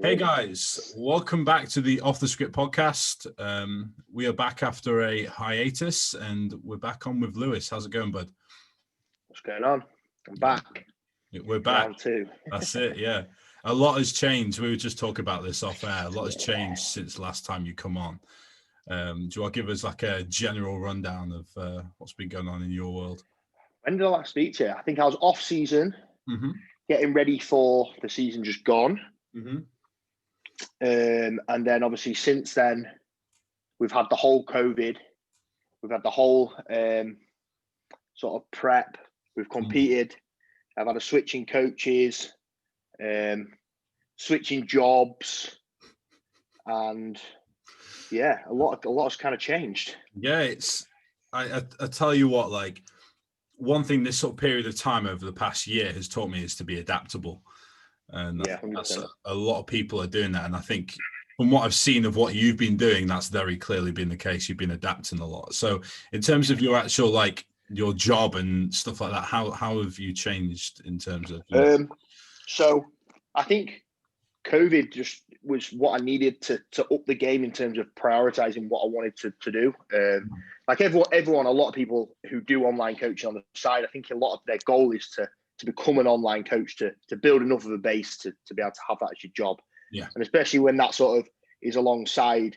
Hey guys, welcome back to the Off the Script podcast. We are back after a hiatus and we're back on with Lewis. How's it going, bud? What's going on? I'm back. We're back. Round two. That's it, yeah. A lot has changed. We were just talking about this off air. A lot has changed since last time you come on. Do you want to give us like a general rundown of what's been going on in your world? When did I last speak to you? I think I was off season, getting ready for the season just gone. And then obviously since then, we've had the whole COVID. We've had the whole sort of prep. We've competed. I've had a switching coaches, switching jobs, and yeah, a lot has kind of changed. Yeah, I tell you what, like one thing this sort of period of time over the past year has taught me is to be adaptable. And that's a lot of people are doing that. And I think from what I've seen of what you've been doing, that's very clearly been the case. You've been adapting a lot. So in terms of your actual, like your job and stuff like that, how have you changed in terms of? So I think COVID just was what I needed to up the game in terms of prioritizing what I wanted to do. Like everyone, a lot of people who do online coaching on the side, I think a lot of their goal is to become an online coach, to build enough of a base to be able to have that as your job. Yeah. And especially when that sort of is alongside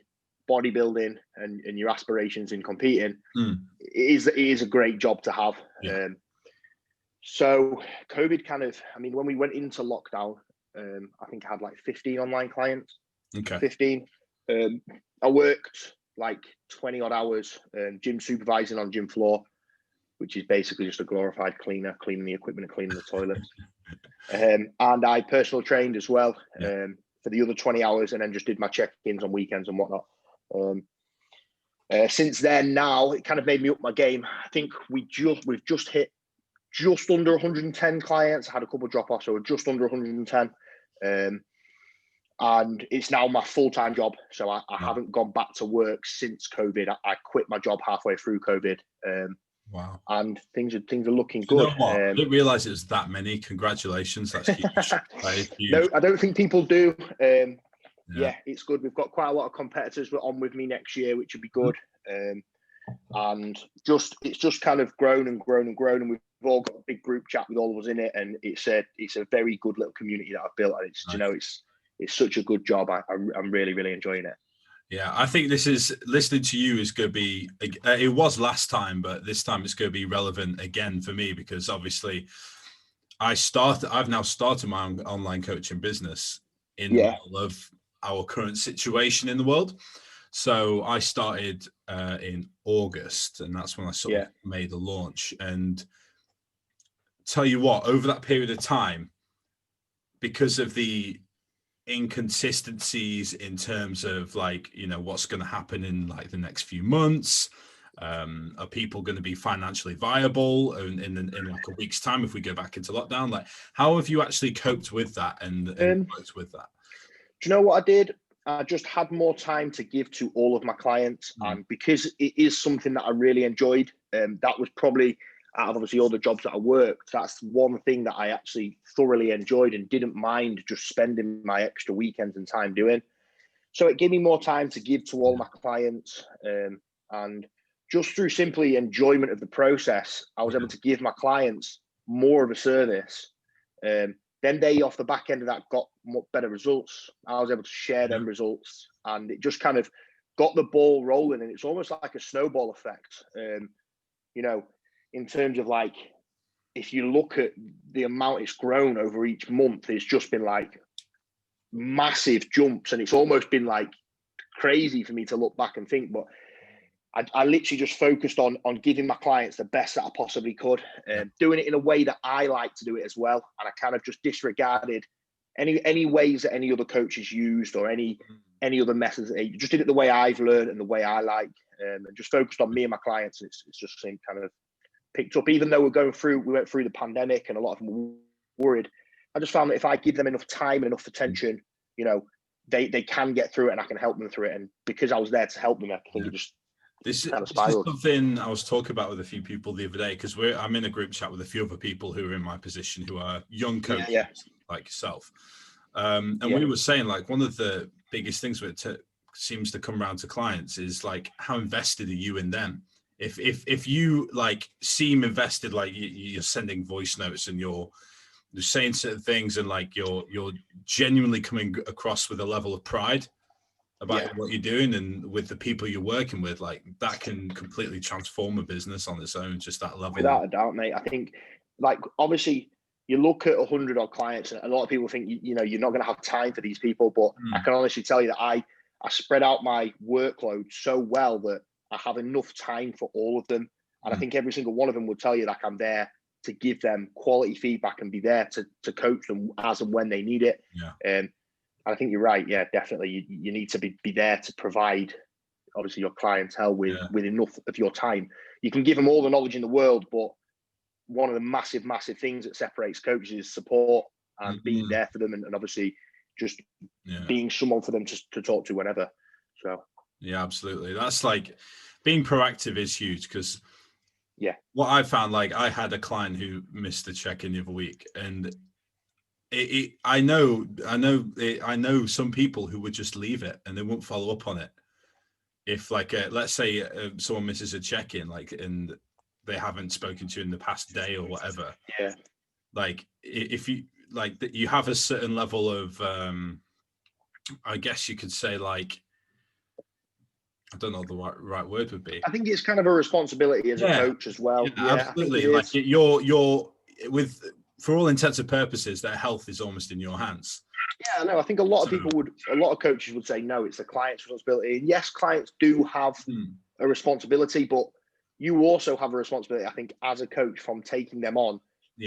bodybuilding and your aspirations in competing, it is a great job to have. Yeah. So COVID kind of, I mean, when we went into lockdown, I think I had like 15 online clients. Okay. 15. I worked like 20 odd hours, gym supervising on gym floor, which is basically just a glorified cleaner, cleaning the equipment and cleaning the toilets. And I personal trained as well for the other 20 hours, and then just did my check-ins on weekends and whatnot. Since then, now it kind of made me up my game. I think we've just hit just under 110 clients. I had a couple of drop-offs, so we're just under 110. And it's now my full-time job. So I haven't gone back to work since COVID. I quit my job halfway through COVID. Wow. And things are looking You good. know what? I didn't realize it was that many. Congratulations. That's huge. Huge. No, I don't think people do. Yeah, it's good. We've got quite a lot of competitors on with me next year, which would be good. And it's just kind of grown and grown and grown. And we've all got a big group chat with all of us in it. And it's a very good little community that I've built. And it's, nice. It's such a good job. I'm really, really enjoying it. Yeah, I think this is, listening to you is going to be, it was last time, but this time it's going to be relevant again for me, because obviously I've now started my own online coaching business in the middle of our current situation in the world. So I started in August, and that's when I sort of made the launch. And tell you what, over that period of time, because of the inconsistencies in terms of like, you know, what's going to happen in like the next few months, are people going to be financially viable in like a week's time if we go back into lockdown? Like, how have you actually coped with that and worked with that? Do you know what I did? I just had more time to give to all of my clients, and because it is something that I really enjoyed, that was probably, out of obviously all the jobs that I worked, that's one thing that I actually thoroughly enjoyed and didn't mind just spending my extra weekends and time doing. So it gave me more time to give to all my clients. And just through simply enjoyment of the process, I was able to give my clients more of a service. Then they, off the back end of that, got much better results. I was able to share them results, and it just kind of got the ball rolling. And it's almost like a snowball effect. You know, in terms of like, if you look at the amount it's grown over each month, it's just been like massive jumps, and it's almost been like crazy for me to look back and think. But I literally just focused on giving my clients the best that I possibly could, doing it in a way that I like to do it as well. And I kind of just disregarded any ways that any other coaches used or any other methods. Just did it the way I've learned and the way I like, and just focused on me and my clients. And it's just kind of picked up, even though we went through the pandemic and a lot of them were worried. I just found that if I give them enough time and enough attention, you know, they can get through it, and I can help them through it. And because I was there to help them, I think it just this is something I was talking about with a few people the other day, because I'm in a group chat with a few other people who are in my position, who are young coaches like yourself. And we were saying, like, one of the biggest things that seems to come around to clients is like, how invested are you in them? If you like seem invested, like you're sending voice notes and you're saying certain things, and like you're genuinely coming across with a level of pride about what you're doing and with the people you're working with, like that can completely transform a business on its own, just that level. Without a doubt, mate. I think, like, obviously you look at 100 odd clients and a lot of people think, you know, you're not going to have time for these people, but I can honestly tell you that I spread out my workload so well that I have enough time for all of them. And I think every single one of them will tell you that I'm there to give them quality feedback and be there to coach them as and when they need it. And I think you're right. Yeah, definitely. You need to be there to provide, obviously, your clientele with enough of your time. You can give them all the knowledge in the world, but one of the massive things that separates coaches is support and being there for them, and obviously just being someone for them to talk to whenever. So yeah, absolutely. That's like, being proactive is huge, because what I found, like, I had a client who missed the check-in the other week, and I know some people who would just leave it and they won't follow up on it. If, like, let's say someone misses a check-in, like, and they haven't spoken to you in the past day or whatever. Like, if you, like, you have a certain level of, I guess you could say, like, I don't know the right word would be. I think it's kind of a responsibility as a coach as well. Absolutely. Like, you're with, for all intents and purposes, their health is almost in your hands. Yeah, no, I think a lot of coaches would say, no, it's the client's responsibility. And yes, clients do have a responsibility, but you also have a responsibility, I think, as a coach, from taking them on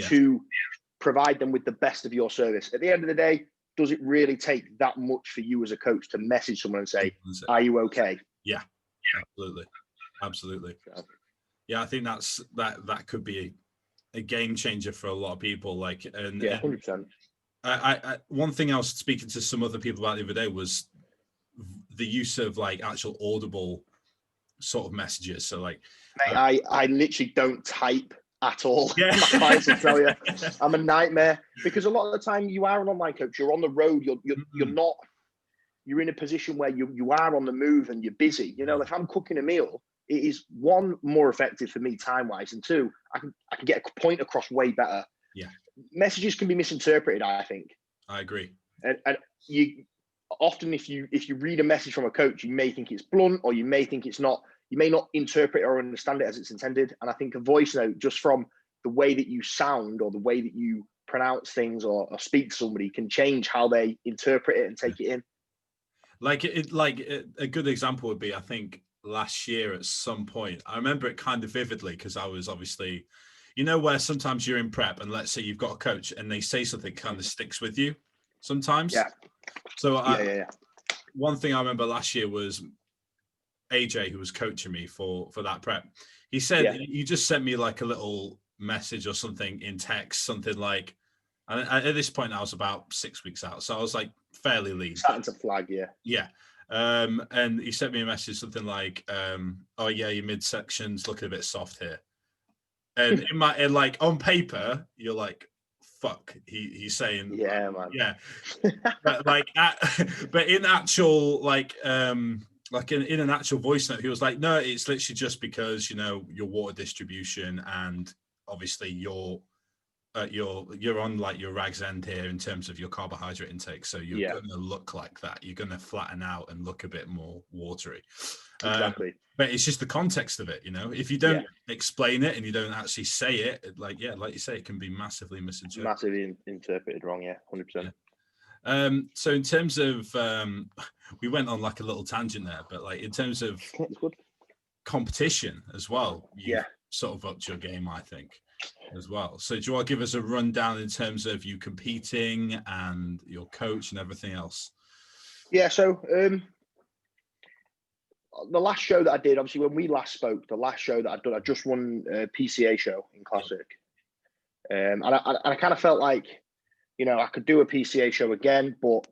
to provide them with the best of your service. At the end of the day, does it really take that much for you as a coach to message someone and say, are you okay? Yeah, absolutely. Yeah, I think that could be a game changer for a lot of people. Like, and 100%. I one thing I was speaking to some other people about the other day was the use of, like, actual audible sort of messages. So, like, mate, I literally don't type at all. My clients will tell you I'm a nightmare, because a lot of the time you are an online coach, you're on the road, you're in a position where you are on the move and you're busy. You know, if I'm cooking a meal, it is, one, more effective for me time-wise, and two, I can get a point across way better. Messages can be misinterpreted, I think. I agree. And you often, if you read a message from a coach, you may think it's blunt, or you may think it's not. You may not interpret or understand it as it's intended. And I think a voice note, just from the way that you sound or the way that you pronounce things or speak to somebody, can change how they interpret it and take it in. Like, a good example would be, I think, last year at some point, I remember it kind of vividly, because I was obviously, you know, where sometimes you're in prep and let's say you've got a coach and they say something kind of sticks with you sometimes. So one thing I remember last year was AJ, who was coaching me for that prep. He said, you just sent me like a little message or something in text, something like, and at this point I was about 6 weeks out, so I was like fairly lean. Starting to flag, and he sent me a message, something like, oh yeah, your midsection's looking a bit soft here. And in like, on paper, you're like, fuck, he's saying, man. But like, but in actual, like in an actual voice note, he was like, no, it's literally just because, you know, your water distribution, and obviously you're on like your rag's end here in terms of your carbohydrate intake, so you're going to look like that. You're going to flatten out and look a bit more watery. Exactly. But it's just the context of it, you know. If you don't explain it and you don't actually say it, like you say, it can be massively misinterpreted. Massively interpreted wrong, 100%. So in terms of, we went on like a little tangent there, but like in terms of competition as well, you sort of upped your game, I think, as well. So do you want to give us a rundown in terms of you competing and your coach and everything else? Yeah, so the last show that I did, obviously when we last spoke, the last show that I'd done, I just won a PCA show in Classic. And I kind of felt like, you know, I could do a PCA show again, but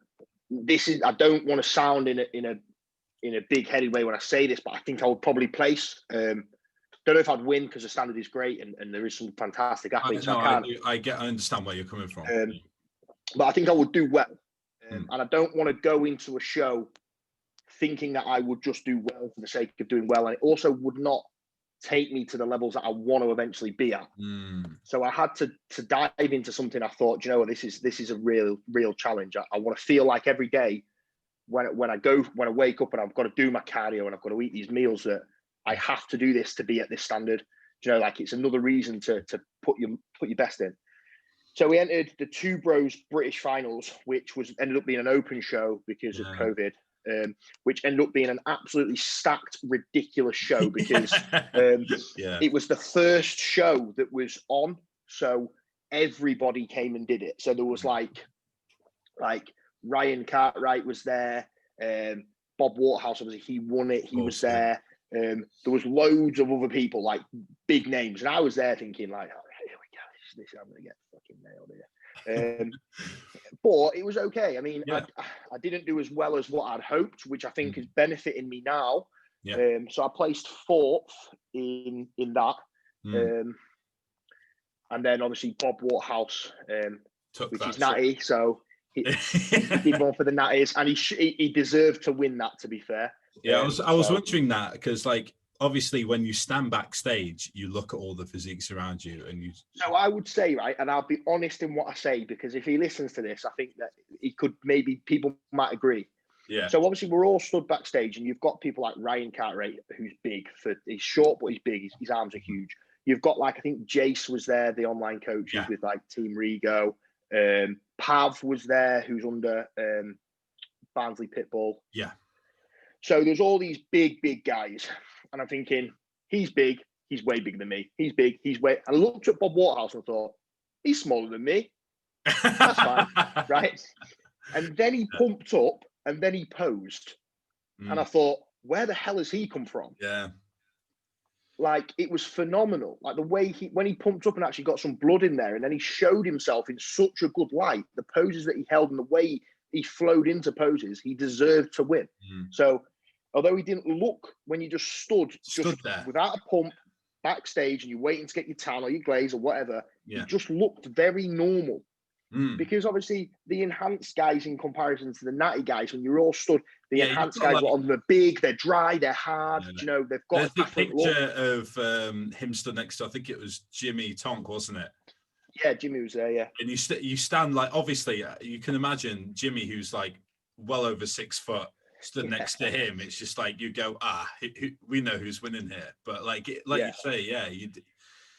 I don't want to sound in a big-headed way when I say this, but I think I would probably place. Don't know if I'd win, because the standard is great and there is some fantastic athletes. I understand where you're coming from. But I think I would do well. And I don't want to go into a show thinking that I would just do well for the sake of doing well. And it also would not take me to the levels that I want to eventually be at. So I had to dive into something. I thought, you know what, this is a real challenge. I want to feel like every day when I wake up and I've got to do my cardio and I've got to eat these meals, that I have to do this to be at this standard. You know, like it's another reason to put your best in. So we entered the Two Bros British Finals, which ended up being an open show because of COVID, which ended up being an absolutely stacked, ridiculous show because it was the first show that was on. So everybody came and did it. So there was like Ryan Cartwright was there. Bob Waterhouse, obviously, he won it. He was there. There was loads of other people, like big names. And I was there thinking like, all right, here we go. This I'm going to get fucking nailed here. But it was okay. I mean, I didn't do as well as what I'd hoped, which I think is benefiting me now. So I placed 4th in that. And then obviously Bob Waterhouse, which is natty. So he did one for the natties, and he deserved to win that, to be fair. Yeah, I was wondering that because, like, obviously when you stand backstage, you look at all the physiques around you, and you. So I would say, right, and I'll be honest in what I say, because if he listens to this, I think that he could, maybe people might agree. Yeah. So obviously we're all stood backstage, and you've got people like Ryan Cartwright, who's big. He's short, but he's big. His arms are huge. You've got, like, I think Jace was there, the online coach, who's with like Team Rigo. Pav was there, who's under Barnsley Pitbull. Yeah. So there's all these big guys, and I'm thinking, he's big, he's way bigger than me. He's big, he's way. And I looked at Bob Waterhouse and thought, he's smaller than me. That's fine, right? And then he pumped up, and then he posed, and I thought, where the hell has he come from? Yeah. Like, it was phenomenal. Like the way when he pumped up and actually got some blood in there, and then he showed himself in such a good light, the poses that he held and the way he flowed into poses, he deserved to win. So although he didn't look, when you just stood there without a pump backstage and you're waiting to get your tan or your glaze or whatever, he just looked very normal. Because obviously the enhanced guys, in comparison to the natty guys, when you're all stood, the enhanced guys are on, they're big, they're dry, they're hard. You know, they've got a picture of him stood next to, I think it was Jimmy Tonk, wasn't it? Yeah, Jimmy was there. Yeah, and you stand, like, obviously you can imagine Jimmy, who's like well over 6 foot, stood next to him. It's just like you go, we know who's winning here. But like you say, you.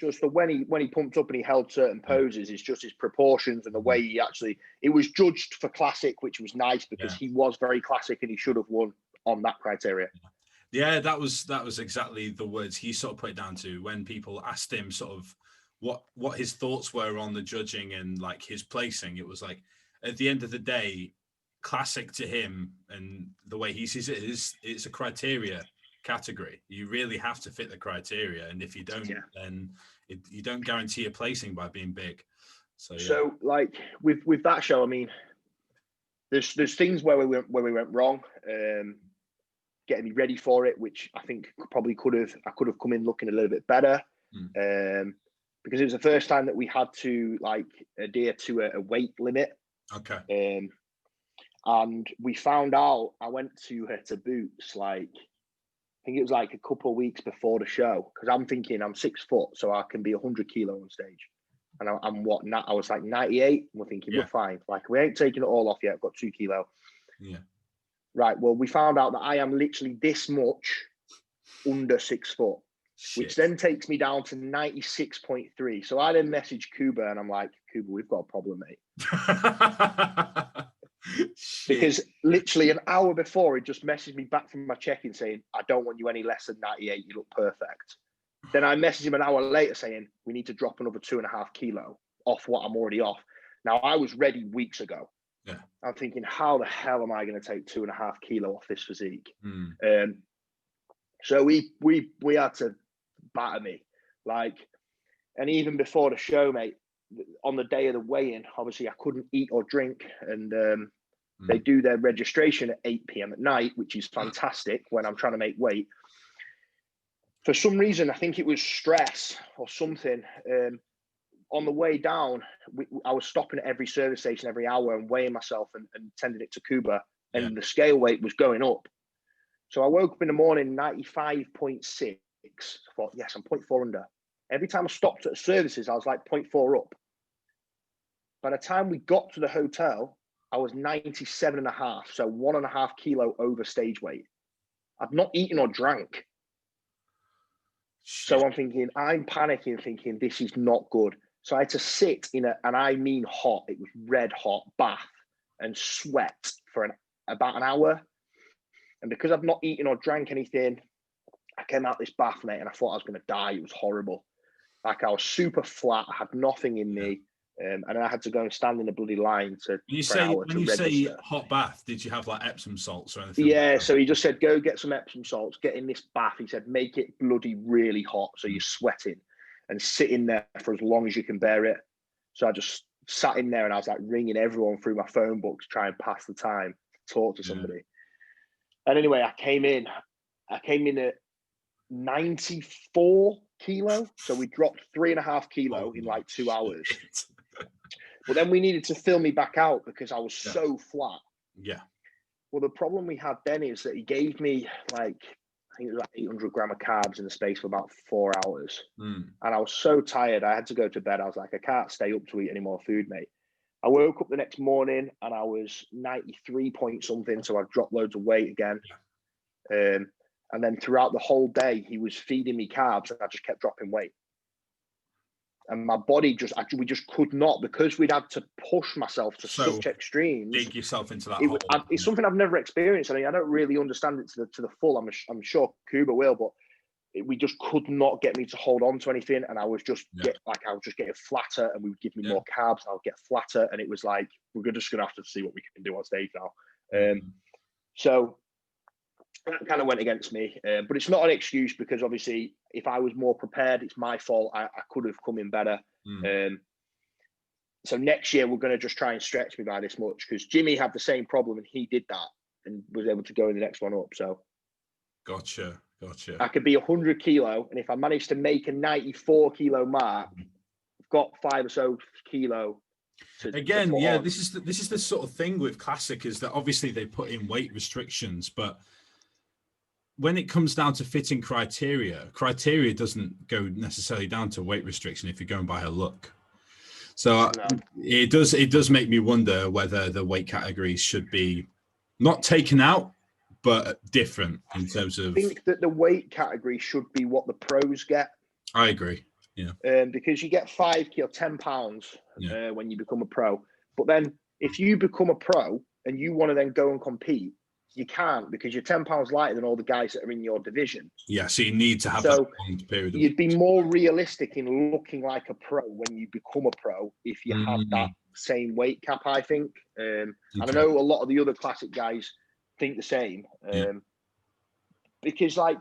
Just when he pumped up and he held certain poses, it's just his proportions and the way he actually. It was judged for classic, which was nice because he was very classic and he should have won on that criteria. Yeah, that was exactly the words he sort of put it down to when people asked him sort of what his thoughts were on the judging and like his placing. It was like, at the end of the day, classic to him and the way he sees it is it's a criteria category. You really have to fit the criteria, and if you don't, then you don't guarantee a placing by being big. So like with that show, I mean, there's things where we went wrong, getting me ready for it, which I think I could have come in looking a little bit better, because it was the first time that we had to like adhere to a weight limit. Okay. And we found out, I went to Boots, like, I think it was like a couple of weeks before the show, because I'm thinking I'm 6 foot, so I can be 100 kilo on stage. And I'm what, I was like 98, and we're thinking, we're fine. Like, we ain't taking it all off yet, I've got 2 kilo. Yeah. Right, well, we found out that I am literally this much under 6 foot, which then takes me down to 96.3. So I then messaged Kuba, and I'm like, Kuba, we've got a problem, mate. Because literally an hour before, he just messaged me back from my check-in saying, I don't want you any less than 98, you look perfect. Then I messaged him an hour later saying, we need to drop another 2.5 kilo off what I'm already off. Now, I was ready weeks ago. Yeah. I'm thinking, how the hell am I going to take 2.5 kilo off this physique? So we had to batter me. Like, and even before the show, mate, on the day of the weigh-in, obviously I couldn't eat or drink, and they do their registration at 8 p.m. at night, which is fantastic when I'm trying to make weight. For some reason, I think it was stress or something. on the way down, I was stopping at every service station every hour and weighing myself and sending it to Cuba, and the scale weight was going up. So I woke up in the morning, 95.6. I thought, yes, I'm 0.4 under. Every time I stopped at services, I was like 0.4 up. By the time we got to the hotel, I was 97.5, so 1.5 kilo over stage weight. I've not eaten or drank. So I'm thinking, I'm panicking, thinking this is not good. So I had to sit in and I mean hot, it was red hot bath and sweat for about an hour. And because I've not eaten or drank anything, I came out this bath, mate, and I thought I was going to die. It was horrible. Like I was super flat. I had nothing in me. And I had to go and stand in the bloody line for an hour to register. When you say hot bath, did you have like Epsom salts or anything? Yeah, like so he just said, go get some Epsom salts, get in this bath. He said, make it bloody really hot so you're sweating and sit in there for as long as you can bear it. So I just sat in there and I was like ringing everyone through my phone book to try and pass the time, talk to somebody. And anyway, I came in at 94 kilo. So we dropped 3.5 kilo in like 2 hours. But then we needed to fill me back out because I was so flat. Yeah. Well, the problem we had then is that he gave me like, I think it was like 800 grams of carbs in the space for about 4 hours. And I was so tired. I had to go to bed. I was like, I can't stay up to eat any more food, mate. I woke up the next morning and I was 93 point something. So I dropped loads of weight again. And then throughout the whole day, he was feeding me carbs and I just kept dropping weight. And my body we just could not, because we'd had to push myself to such extremes. Dig yourself into that hole. It's something I've never experienced. I mean, I don't really understand it to the full. I'm sure Cuba will, but we just could not get me to hold on to anything. And I was just I was just getting flatter, and we would give me more carbs. And I would get flatter, and it was like, we're just going to have to see what we can do on stage now. So that kind of went against me, but it's not an excuse, because obviously if I was more prepared, it's my fault. I could have come in better. So next year we're going to just try and stretch me by this much, because Jimmy had the same problem and he did that and was able to go in the next one up. So gotcha. I could be 100 kilo, and if I manage to make a 94 kilo mark, I've got 5 or so kilo. This is the sort of thing with Classic, is that obviously they put in weight restrictions, but when it comes down to fitting criteria doesn't go necessarily down to weight restriction if you're going by a look. So it does make me wonder whether the weight categories should be not taken out, but different in terms of. I think that the weight category should be what the pros get. I agree. Yeah. Because you get 5 kilo, 10 pounds when you become a pro. But then if you become a pro and you want to then go and compete, you can't, because you're 10 pounds lighter than all the guys that are in your division. Yeah, so you need to have that long period. You'd be more realistic in looking like a pro when you become a pro if you have that same weight cap, I think. And I know a lot of the other Classic guys think the same. Because like,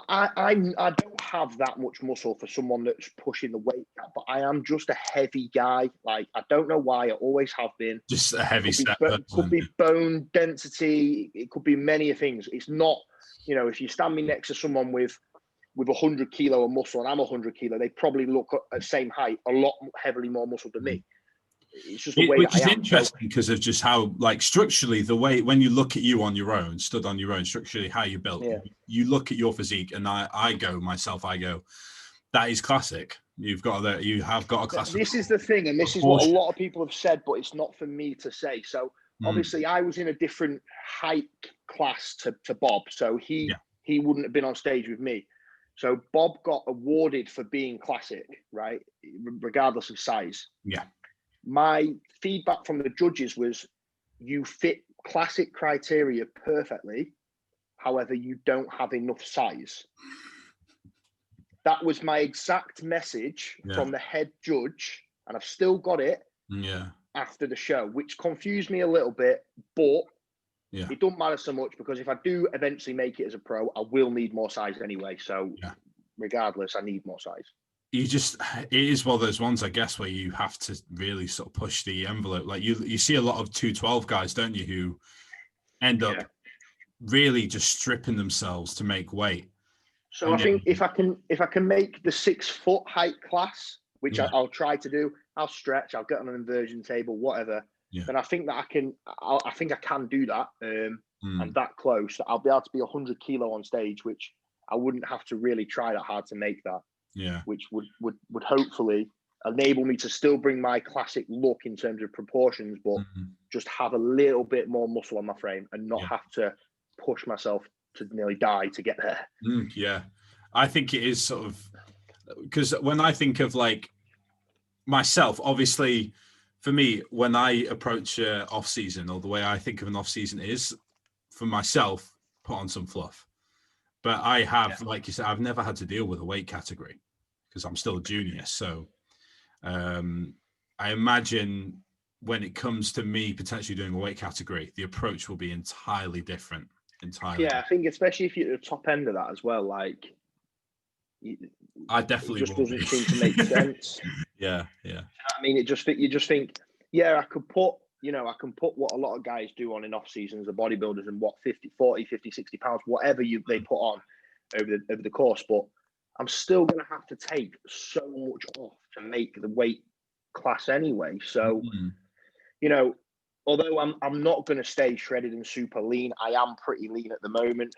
I don't have that much muscle for someone that's pushing the weight cap, but I am just a heavy guy. Like, I don't know why, I always have been. Just a heavy set. It could be bone density. It could be many things. It's not, if you stand me next to someone with 100 kilo of muscle and I'm 100 kilo, they probably look at the same height, a lot heavily more muscle than me. It's just the way which that I am. Which is interesting because of just how, like, structurally, the way when you look at you on your own, stood on your own, structurally how you built, you look at your physique, and I go, that is Classic. You have got a Classic. This is the thing, and this is what a lot of people have said, but it's not for me to say. So obviously, I was in a different height class to Bob, so he wouldn't have been on stage with me. So Bob got awarded for being Classic, right, regardless of size. Yeah. My feedback from the judges was, you fit Classic criteria perfectly. However, you don't have enough size. That was my exact message from the head judge. And I've still got it after the show, which confused me a little bit, but it don't matter so much, because if I do eventually make it as a pro, I will need more size anyway. So regardless, I need more size. It is one of those ones, I guess, where you have to really sort of push the envelope. Like you see a lot of 212 guys, don't you, who end up really just stripping themselves to make weight. So I think if I can make the 6 foot height class, which I'll try to do. I'll stretch, I'll get on an inversion table, whatever. Yeah. Then I think that I think I can do that. I'm that close that I'll be able to be 100 kilo on stage, which I wouldn't have to really try that hard to make that. Yeah. Which would hopefully enable me to still bring my classic look in terms of proportions, but just have a little bit more muscle on my frame and not have to push myself to nearly die to get there. Yeah. I think it is sort of, because when I think of like myself, obviously for me, when I approach off season, or the way I think of an off season is for myself, put on some fluff. But I have, like you said, I've never had to deal with a weight category because I'm still a junior. So I imagine when it comes to me potentially doing a weight category, the approach will be entirely different. Entirely. Yeah, I think especially if you're at the top end of that as well, like I definitely it just will doesn't be. seem to make sense. Yeah. I mean, you just think, yeah, I can put what a lot of guys do on in off seasons, the bodybuilders, and what 40, 50, 60 pounds, whatever they put on over the course, but I'm still going to have to take so much off to make the weight class anyway. So, although I'm not going to stay shredded and super lean, I am pretty lean at the moment.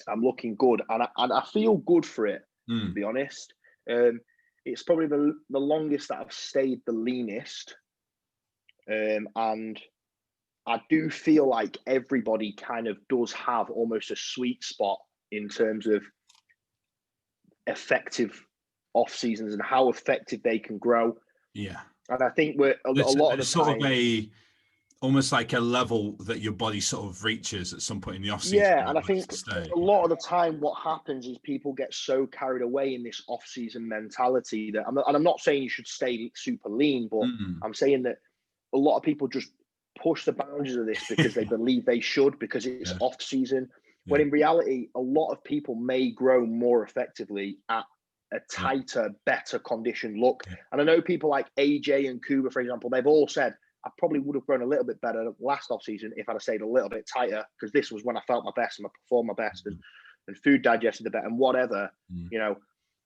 I'm looking good, and I feel good for it, to be honest. It's probably the longest that I've stayed the leanest. And I do feel like everybody kind of does have almost a sweet spot in terms of effective off seasons and how effective they can grow. Yeah. And I think we're a lot of the sort time, of almost like a level that your body sort of reaches at some point in the off season. Yeah, and I think a lot of the time what happens is people get so carried away in this off season mentality that I'm not saying you should stay super lean, but I'm saying that a lot of people just push the boundaries of this because they believe they should, because it's off season. When in reality, a lot of people may grow more effectively at a tighter, better conditioned look. And I know people like AJ and Kuba, for example, they've all said, I probably would have grown a little bit better last off season if I'd have stayed a little bit tighter, because this was when I felt my best and I performed my best and food digested a bit and whatever.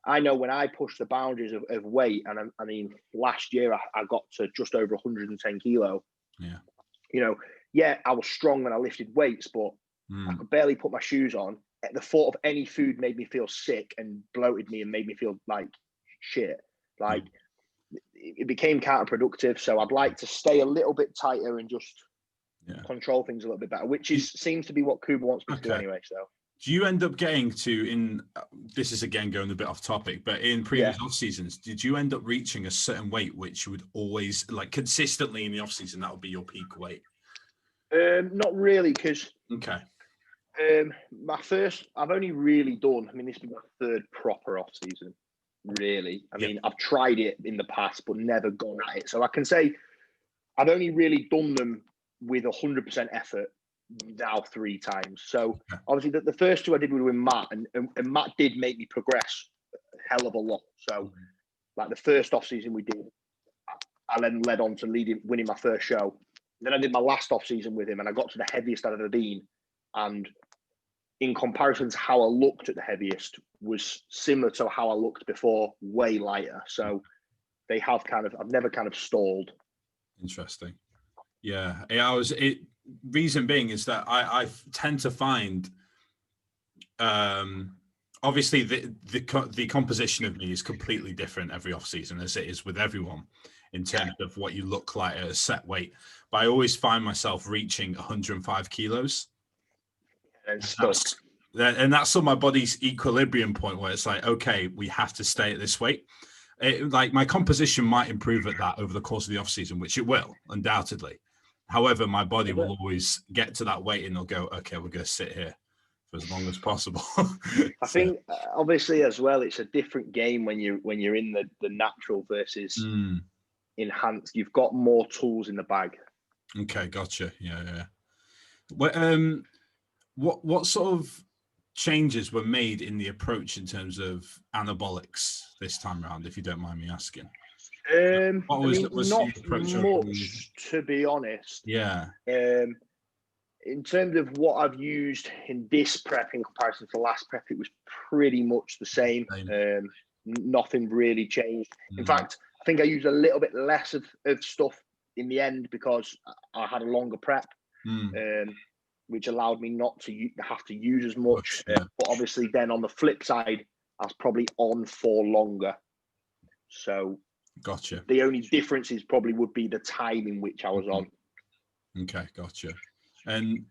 I know when I pushed the boundaries of weight, and I mean, last year I got to just over 110 kilo. I was strong when I lifted weights, but I could barely put my shoes on. The thought of any food made me feel sick and bloated me and made me feel like shit. Like it became counterproductive. So I'd like to stay a little bit tighter and just control things a little bit better, which seems to be what Kuba wants me to do anyway. So do you end up getting to, this is again going a bit off topic, but in previous off seasons, did you end up reaching a certain weight which you would always, like, consistently in the off season, that would be your peak weight? Not really, because I've only really done, this is my third proper off season, really. I mean, I've tried it in the past, but never gone at it. So I can say I've only really done them with 100% effort now 3 times. So obviously the first 2 I did were with Matt, and Matt did make me progress a hell of a lot. So like the first off season we did, I then led on to winning my first show. Then I did my last off season with him, and I got to the heaviest I've ever been. And in comparison to how I looked at the heaviest, was similar to how I looked before, way lighter. So they have I've never stalled. Interesting. Yeah. Reason being is that I tend to find, obviously the composition of me is completely different every off season, as it is with everyone in terms of what you look like at a set weight. But I always find myself reaching 105 kilos. And that's sort of my body's equilibrium point, where it's like, okay, we have to stay at this weight. Like my composition might improve at that over the course of the off season, which it will undoubtedly. However, my body will always get to that weight and it'll go, okay, we're going to sit here for as long as possible. I think obviously as well, it's a different game when you're in the natural versus enhanced. You've got more tools in the bag. Okay, gotcha. Yeah. What sort of changes were made in the approach in terms of anabolics this time around, if you don't mind me asking? Not much, to be honest. Yeah. In terms of what I've used in this prep in comparison to last prep, it was pretty much the same. nothing really changed. In fact, I think I used a little bit less of stuff in the end because I had a longer prep, which allowed me not to have to use as much. But obviously then on the flip side, I was probably on for longer. So gotcha. The only differences probably would be the time in which I was on. Okay, gotcha. And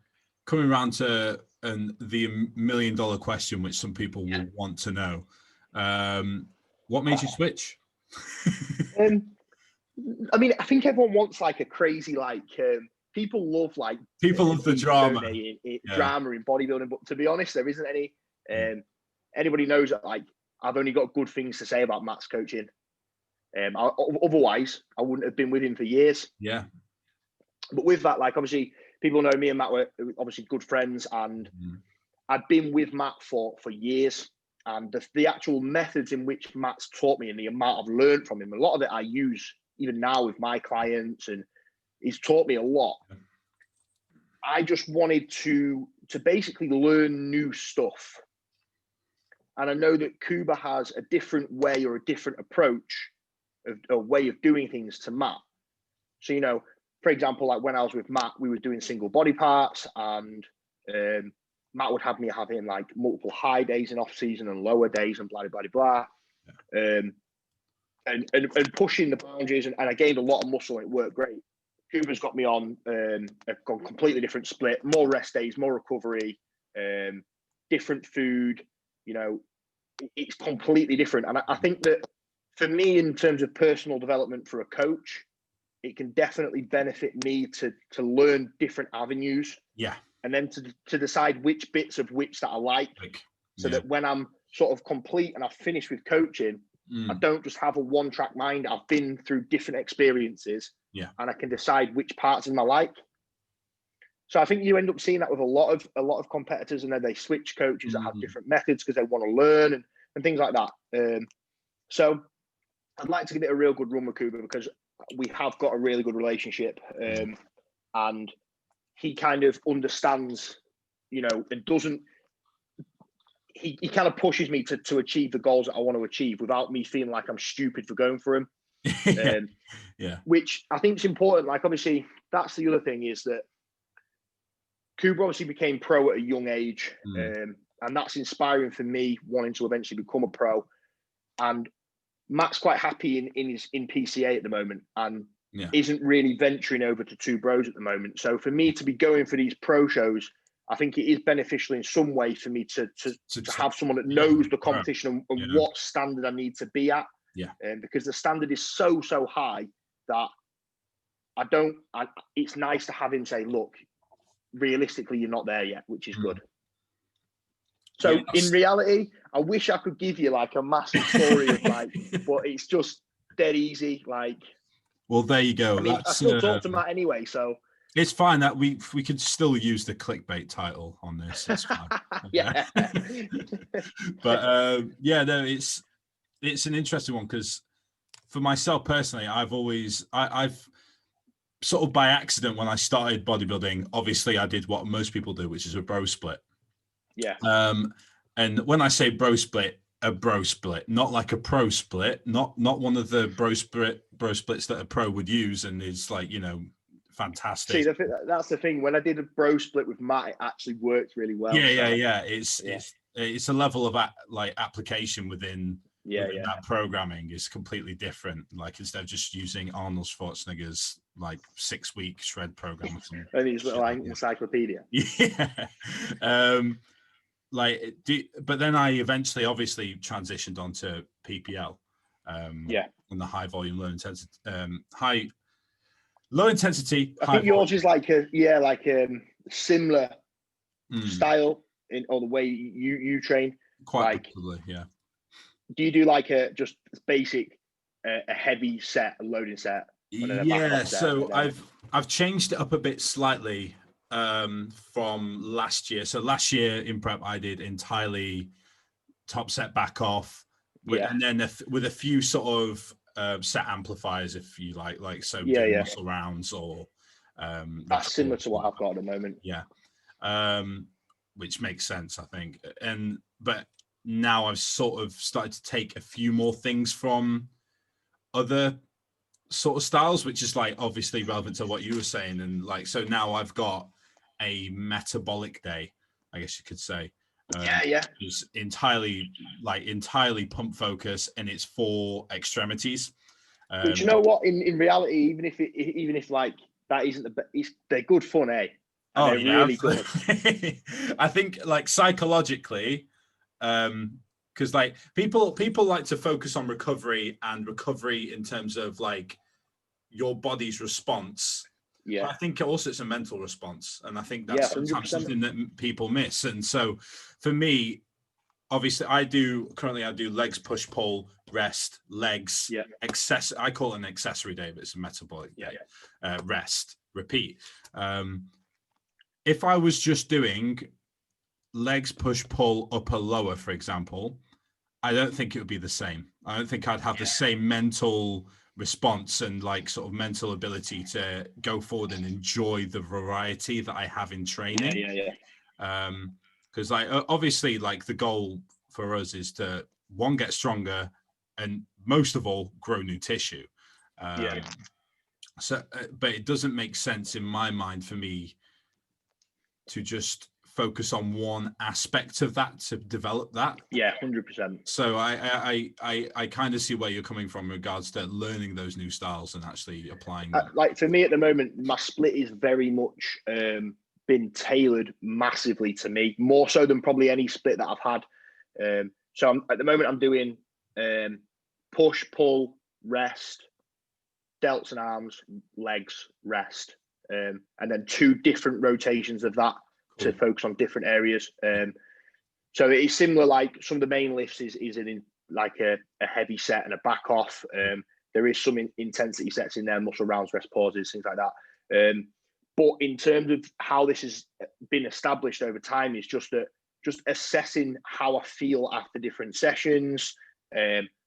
coming around to the $1 million question, which some people will want to know, what made you switch? I mean, I think everyone wants like a crazy, like people love like the drama, drama in bodybuilding. But to be honest, there isn't any. Anybody knows that like I've only got good things to say about Matt's coaching. Otherwise, I wouldn't have been with him for years. Yeah. But with that, like obviously, people know me and Matt were obviously good friends, and I'd been with Matt for years. And the actual methods in which Matt's taught me and the amount I've learned from him, a lot of it I use even now with my clients, and he's taught me a lot. I just wanted to basically learn new stuff. And I know that Kuba has a different way or a different approach, a way of doing things to Matt. So, you know, for example, like when I was with Matt, we were doing single body parts, and Matt would have me having like multiple high days in off season and lower days and blah, blah, blah, blah. And pushing the boundaries. And I gained a lot of muscle and it worked great. Kuba's got me on a completely different split, more rest days, more recovery, different food, you know, it's completely different. And I think that for me, in terms of personal development for a coach, it can definitely benefit me to learn different avenues. Yeah. And then to decide which bits of which that I like. So that when I'm sort of complete and I've finished with coaching, I don't just have a one-track mind. I've been through different experiences, and I can decide which parts of them I like. So I think you end up seeing that with a lot of competitors, and then they switch coaches that have different methods because they want to learn and things like that. So I'd like to give it a real good run with Kuba because we have got a really good relationship, and he kind of understands, you know, and doesn't. He kind of pushes me to achieve the goals that I want to achieve without me feeling like I'm stupid for going for him. Which I think is important. Like, obviously, that's the other thing is that Kuba obviously became pro at a young age. And that's inspiring for me wanting to eventually become a pro. And Matt's quite happy in PCA at the moment and isn't really venturing over to two bros at the moment. So for me to be going for these pro shows, I think it is beneficial in some way for me to have someone that knows the competition and what standard I need to be at. Because the standard is so high that it's nice to have him say, look, realistically, you're not there yet, which is good. So in reality, I wish I could give you like a massive story of like, but it's just dead easy. Like, well, there you go. I mean, I still talk to Matt anyway, so. It's fine that we could still use the clickbait title on this. It's fine. But no, it's an interesting one because for myself personally, I've sort of by accident when I started bodybuilding, obviously I did what most people do, which is a bro split. And when I say bro split, a bro split, not like a pro split, not one of the bro splits that a pro would use and is like, you know, fantastic. See, that's the thing. When I did a bro split with Matt, it actually worked really well. It's a level of application within that programming is completely different. Like instead of just using Arnold Schwarzenegger's like 6-week shred program or something. And his little encyclopedia. But then I eventually obviously transitioned onto PPL. And the high volume, low intensity, low intensity. I think yours is like a similar style or the way you train. Quite possibly, yeah. Do you do like a just basic, a heavy set, a loading set? So I've changed it up a bit slightly from last year. So last year in prep, I did entirely top set back off, and then with a few sort of set amplifiers, if you like muscle rounds or that's similar to what I've got at the moment. Which makes sense, I think. But now I've sort of started to take a few more things from other sort of styles, which is like obviously relevant to what you were saying. And like, so now I've got a metabolic day, I guess you could say. It's entirely pump focus, and it's for extremities. But you know what? In reality, even if like that isn't they're good fun, eh? And they're really good. I think like psychologically, because like people like to focus on recovery in terms of like your body's response. Yeah. But I think also it's a mental response, and I think that's sometimes 100%. something that people miss. And so for me, obviously I do legs, push, pull, rest, legs, I call it an accessory day, but it's a metabolic day. Rest, repeat. If I was just doing legs, push, pull, upper, lower, for example, I don't think it would be the same. I don't think I'd have the same mental response and like sort of mental ability to go forward and enjoy the variety that I have in training. Because like obviously like the goal for us is to get stronger and most of all grow new tissue. So but it doesn't make sense in my mind for me to just focus on one aspect of that to develop that. 100%. So I kind of see where you're coming from in regards to learning those new styles and actually applying them. Like for me at the moment, my split is very much been tailored massively to me, more so than probably any split that I've had. So at the moment I'm doing push, pull, rest, delts and arms, legs, rest, and then 2 different rotations of that to focus on different areas. So it's similar, like some of the main lifts is in like a heavy set and a back off. There is some intensity sets in there, muscle rounds, rest pauses, things like that. But in terms of how this has been established over time is just assessing how I feel after different sessions,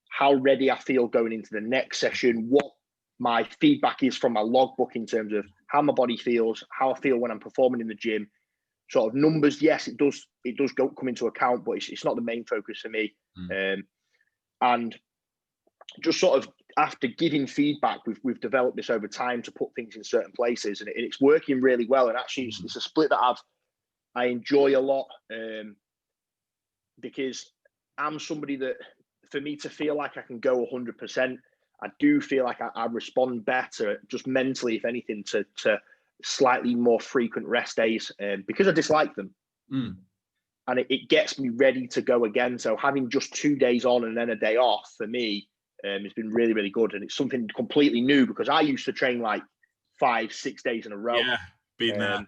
how ready I feel going into the next session, what my feedback is from my logbook in terms of how my body feels, how I feel when I'm performing in the gym. Sort of numbers, yes, it does come into account, but it's not the main focus for me. And just sort of after giving feedback, we've developed this over time to put things in certain places, and it's working really well. And actually, it's a split that I enjoy a lot, because I'm somebody that, for me to feel like I can go 100%, I do feel like I respond better, just mentally, if anything, to slightly more frequent rest days, because I dislike them. And it gets me ready to go again. So having just 2 days on and then a day off for me has been really, really good. And it's something completely new because I used to train like 5-6 days in a row. Yeah, been there.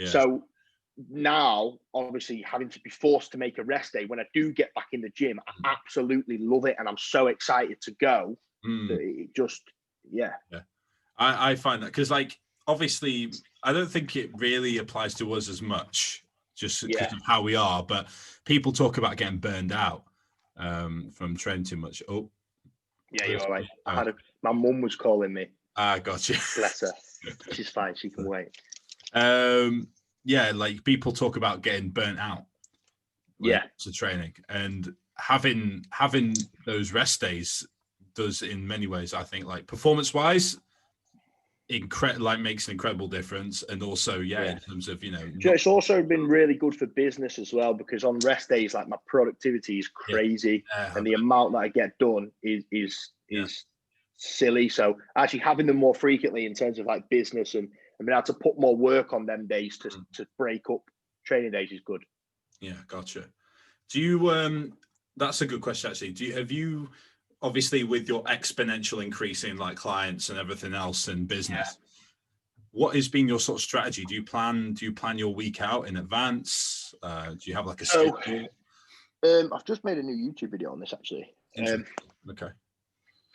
So now, obviously, having to be forced to make a rest day, when I do get back in the gym, I absolutely love it. And I'm so excited to go. That it just, I find that because like, obviously, I don't think it really applies to us as much just because of how we are, but people talk about getting burned out from training too much. Oh, you're all right. My mum was calling me. Gotcha. Bless her. She's fine. She can wait. Like people talk about getting burnt out. To training, and having those rest days does in many ways, I think, like performance-wise, makes an incredible difference. And also in terms of it's also been really good for business as well, because on rest days, like, my productivity is crazy, and the amount that I get done is silly. So actually having them more frequently in terms of like business and being able to put more work on them days to break up training days is good. Gotcha. Do you that's a good question actually. Have you obviously, with your exponential increase in like clients and everything else in business, what has been your sort of strategy? Do you plan your week out in advance? Do you have like a schedule? I've just made a new YouTube video on this actually. Okay.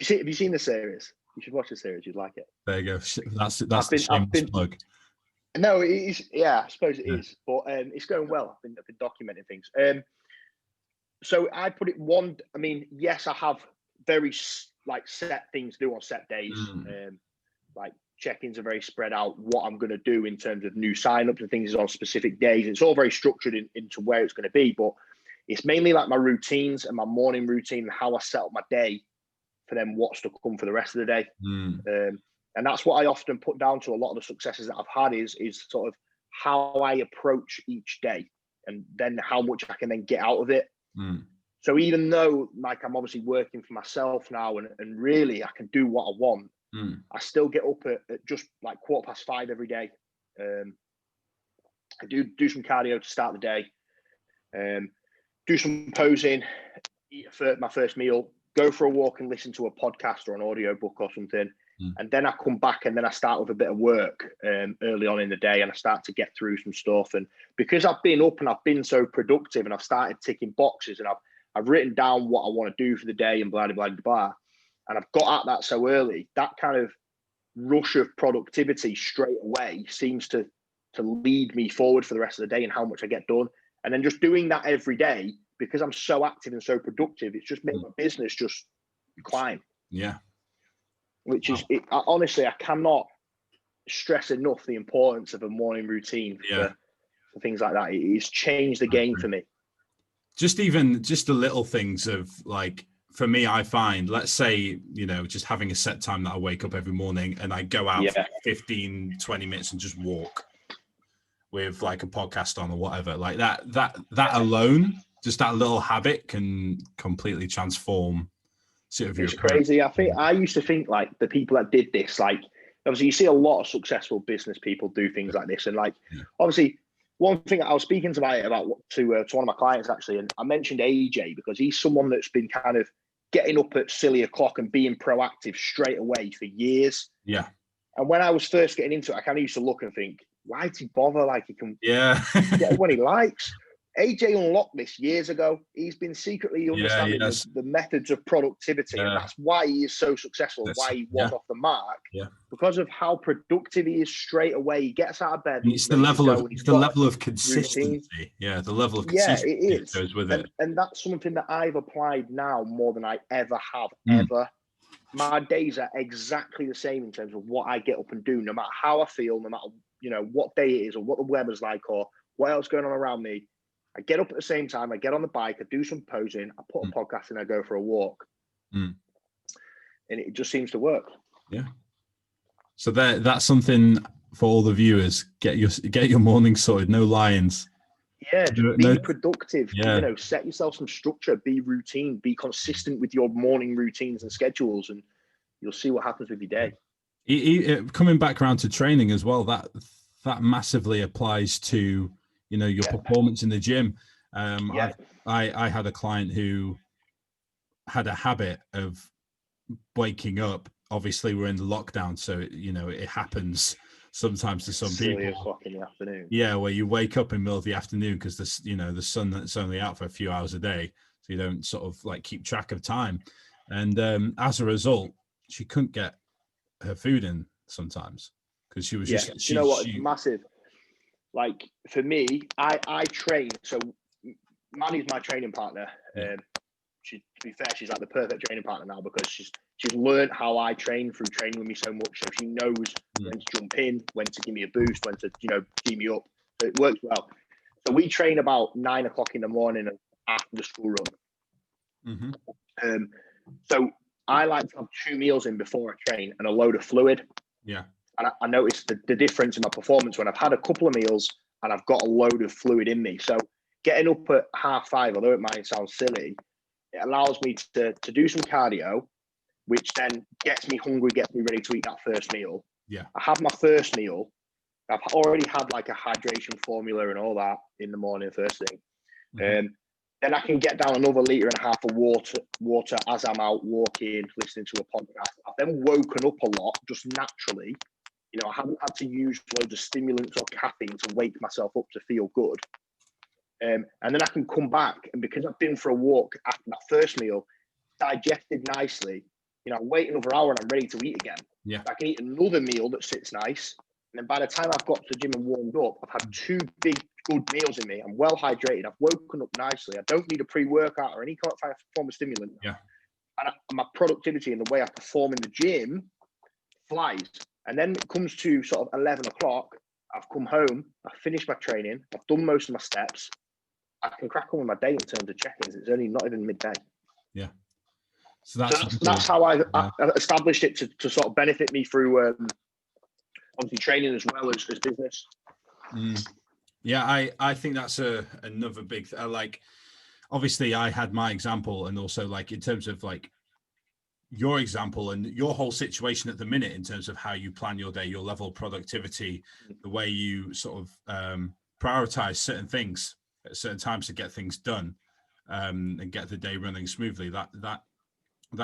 Have you seen the series? You should watch the series. You'd like it. There you go. That's the shameless plug. No, it is. Yeah, I suppose it is. But it's going well. I've been documenting things. So I put it I mean, yes, I have very like set things to do on set days. Like check-ins are very spread out. What I'm going to do in terms of new sign-ups and things is on specific days. It's all very structured into where it's going to be. But it's mainly like my routines and my morning routine and how I set up my day for then what's to come for the rest of the day. And that's what I often put down to a lot of the successes that I've had is sort of how I approach each day and then how much I can then get out of it. So even though like I'm obviously working for myself now and really I can do what I want, I still get up at just like 5:15 every day. I do some cardio to start the day, do some posing, eat my first meal, go for a walk and listen to a podcast or an audio book or something. And then I come back and then I start with a bit of work early on in the day and I start to get through some stuff. And because I've been up and I've been so productive and I've started ticking boxes and I've written down what I want to do for the day and blah, blah, blah, blah. And I've got at that so early, that kind of rush of productivity straight away seems to lead me forward for the rest of the day and how much I get done. And then just doing that every day, because I'm so active and so productive, it's just made my business just climb. Yeah. Which is, honestly, I cannot stress enough the importance of a morning routine for things like that. It's changed the game for me. Just the little things of like, for me, I find, let's say, just having a set time that I wake up every morning and I go out for 15, 20 minutes and just walk with like a podcast on or whatever, like that alone, just that little habit can completely transform sort of it's crazy. I used to think like the people that did this, like obviously you see a lot of successful business people do things like this. And like, obviously one thing I was speaking to one of my clients actually, and I mentioned AJ because he's someone that's been kind of getting up at silly o'clock and being proactive straight away for years. Yeah. And when I was first getting into it, I kind of used to look and think, why does he bother? Like he can get up when he likes. AJ unlocked this years ago. He's been secretly understanding the methods of productivity, and that's why he is so successful, why he was off the mark, because of how productive he is straight away. He gets out of bed. It's the level of consistency. Routine. Yeah, the level of consistency it is. Goes with it. And that's something that I've applied now more than I ever have, ever. My days are exactly the same in terms of what I get up and do, no matter how I feel, no matter what day it is or what the weather's like or what else going on around me. I get up at the same time, I get on the bike, I do some posing, I put a podcast and I go for a walk. And it just seems to work. Yeah. So that's something for all the viewers. Get your morning sorted, no lions. Yeah, be productive. Set yourself some structure, be routine, be consistent with your morning routines and schedules, and you'll see what happens with your day. Coming back around to training as well, that massively applies to your performance in the gym. I had a client who had a habit of waking up. Obviously, we're in the lockdown, so it happens sometimes to some people. 3 o'clock in the afternoon. Yeah, where you wake up in the middle of the afternoon because the sun that's only out for a few hours a day, so you don't sort of like keep track of time. And as a result, she couldn't get her food in sometimes because she was just. It's massive. Like for me, I train. So Maddie's my training partner. To be fair, she's like the perfect training partner now because she's learned how I train through training with me so much. So she knows when to jump in, when to give me a boost, when to keep me up. So it works well. So we train about 9 o'clock in the morning after the school run. So I like to have 2 meals in before I train and a load of fluid. Yeah. And I noticed the difference in my performance when I've had a couple of meals and I've got a load of fluid in me. So getting up at 5:30, although it might sound silly, it allows me to do some cardio, which then gets me hungry, gets me ready to eat that first meal. Yeah. I have my first meal. I've already had like a hydration formula and all that in the morning first thing. Then I can get down another 1.5 liters of water as I'm out walking, listening to a podcast. I've then woken up a lot just naturally. I haven't had to use loads of stimulants or caffeine to wake myself up to feel good. And then I can come back, and because I've been for a walk after that first meal, digested nicely, I wait another hour and I'm ready to eat again. Yeah. I can eat another meal that sits nice. And then by the time I've got to the gym and warmed up, I've had 2 big, good meals in me. I'm well hydrated. I've woken up nicely. I don't need a pre-workout or any form of stimulant. Yeah. And my productivity and the way I perform in the gym flies. And then it comes to sort of 11 o'clock. I've come home. I've finished my training. I've done most of my steps. I can crack on with my day in terms of check-ins. It's only not even midday. Yeah. So that's how I established it to sort of benefit me through obviously training as well as business. Yeah, I think that's another big like, obviously I had my example, and also like in terms of like your example and your whole situation at the minute in terms of how you plan your day, your level of productivity, the way you sort of prioritize certain things at certain times to get things done, and get the day running smoothly. That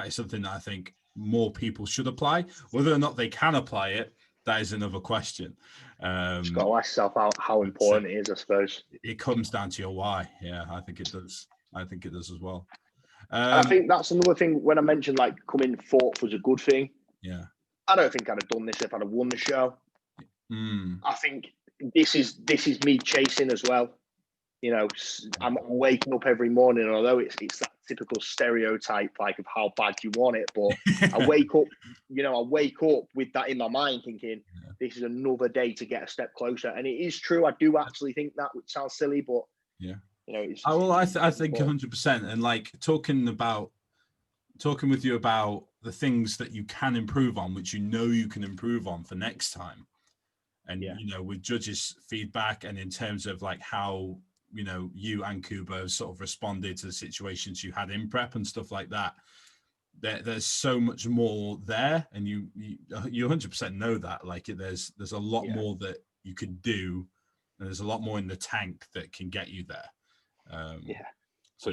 is something that I think more people should apply. Whether or not they can apply it, that is another question. Just got to ask yourself how important it is, I suppose. It comes down to your why. Yeah, I think it does. I think it does as well. I think that's another thing when I mentioned like coming fourth was a good thing. Yeah. I don't think I'd have done this if I'd have won the show. I think this is me chasing as well. You know, I'm waking up every morning, although it's that typical stereotype like of how bad you want it, but I wake up with that in my mind thinking this is another day to get a step closer. And it is true. I do actually think that, which sounds silly, but yeah. You know, it's I think 100%. And like talking with you about the things that you can improve on, which you know you can improve on for next time. And, you know, with judges' feedback and in terms of like how, you know, you and Kuba sort of responded to the situations you had in prep and stuff like that, there's so much more there. And you 100% know that. Like there's a lot more that you can do. And there's a lot more in the tank that can get you there. So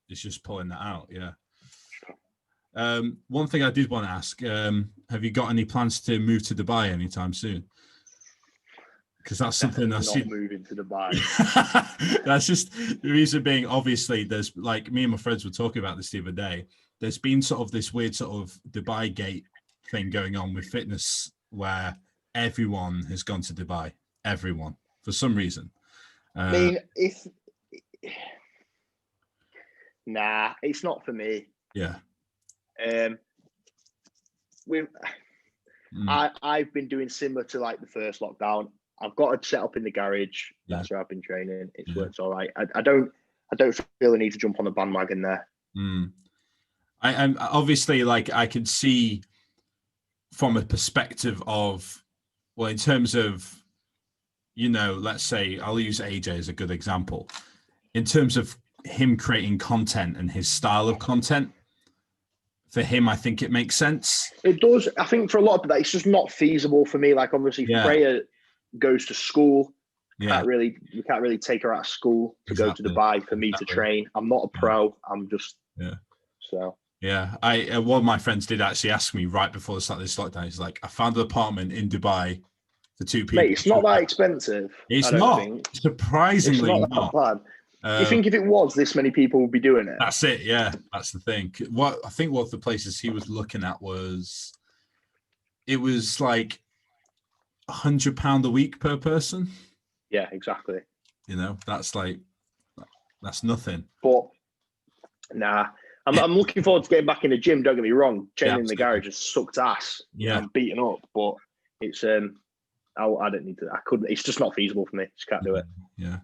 it's just pulling that out. One thing I did want to ask, have you got any plans to move to Dubai anytime soon? Because that's something I see. Moving to Dubai. That's just the reason being, obviously there's like me and my friends were talking about this the other day. There's been sort of this weird sort of Dubai gate thing going on with fitness where everyone has gone to Dubai, everyone for some reason. I mean, nah, it's not for me. Yeah. I've been doing similar to like the first lockdown. I've got it set up in the garage. That's where I've been training. It's worked all right. I don't feel the need to jump on the bandwagon there. I'm obviously like I can see from a perspective of, well, in terms of, you know, let's say I'll use AJ as a good example. In terms of him creating content and his style of content, for him, I think it makes sense. It does. I think for a lot of that, it's just not feasible for me. Like obviously, Freya goes to school. We can't really take her out of school to go to Dubai for me to train. I'm not a pro. I'm just so. Yeah, one of my friends did actually ask me right before the start of this lockdown. He's like, I found an apartment in Dubai for 2 people. Mate, it's not that expensive. It's not. Surprisingly it's not that bad. Do you think if it was, this many people would be doing it? That's it. Yeah, that's the thing. What I think one of the places he was looking at was, it was like £100 a week per person. Yeah, exactly. You know, that's nothing. But nah, I'm looking forward to getting back in the gym. Don't get me wrong. Training in the garage has sucked ass. Yeah, I'm beaten up, but it's I don't need to. I couldn't. It's just not feasible for me. Just can't do it. Yeah.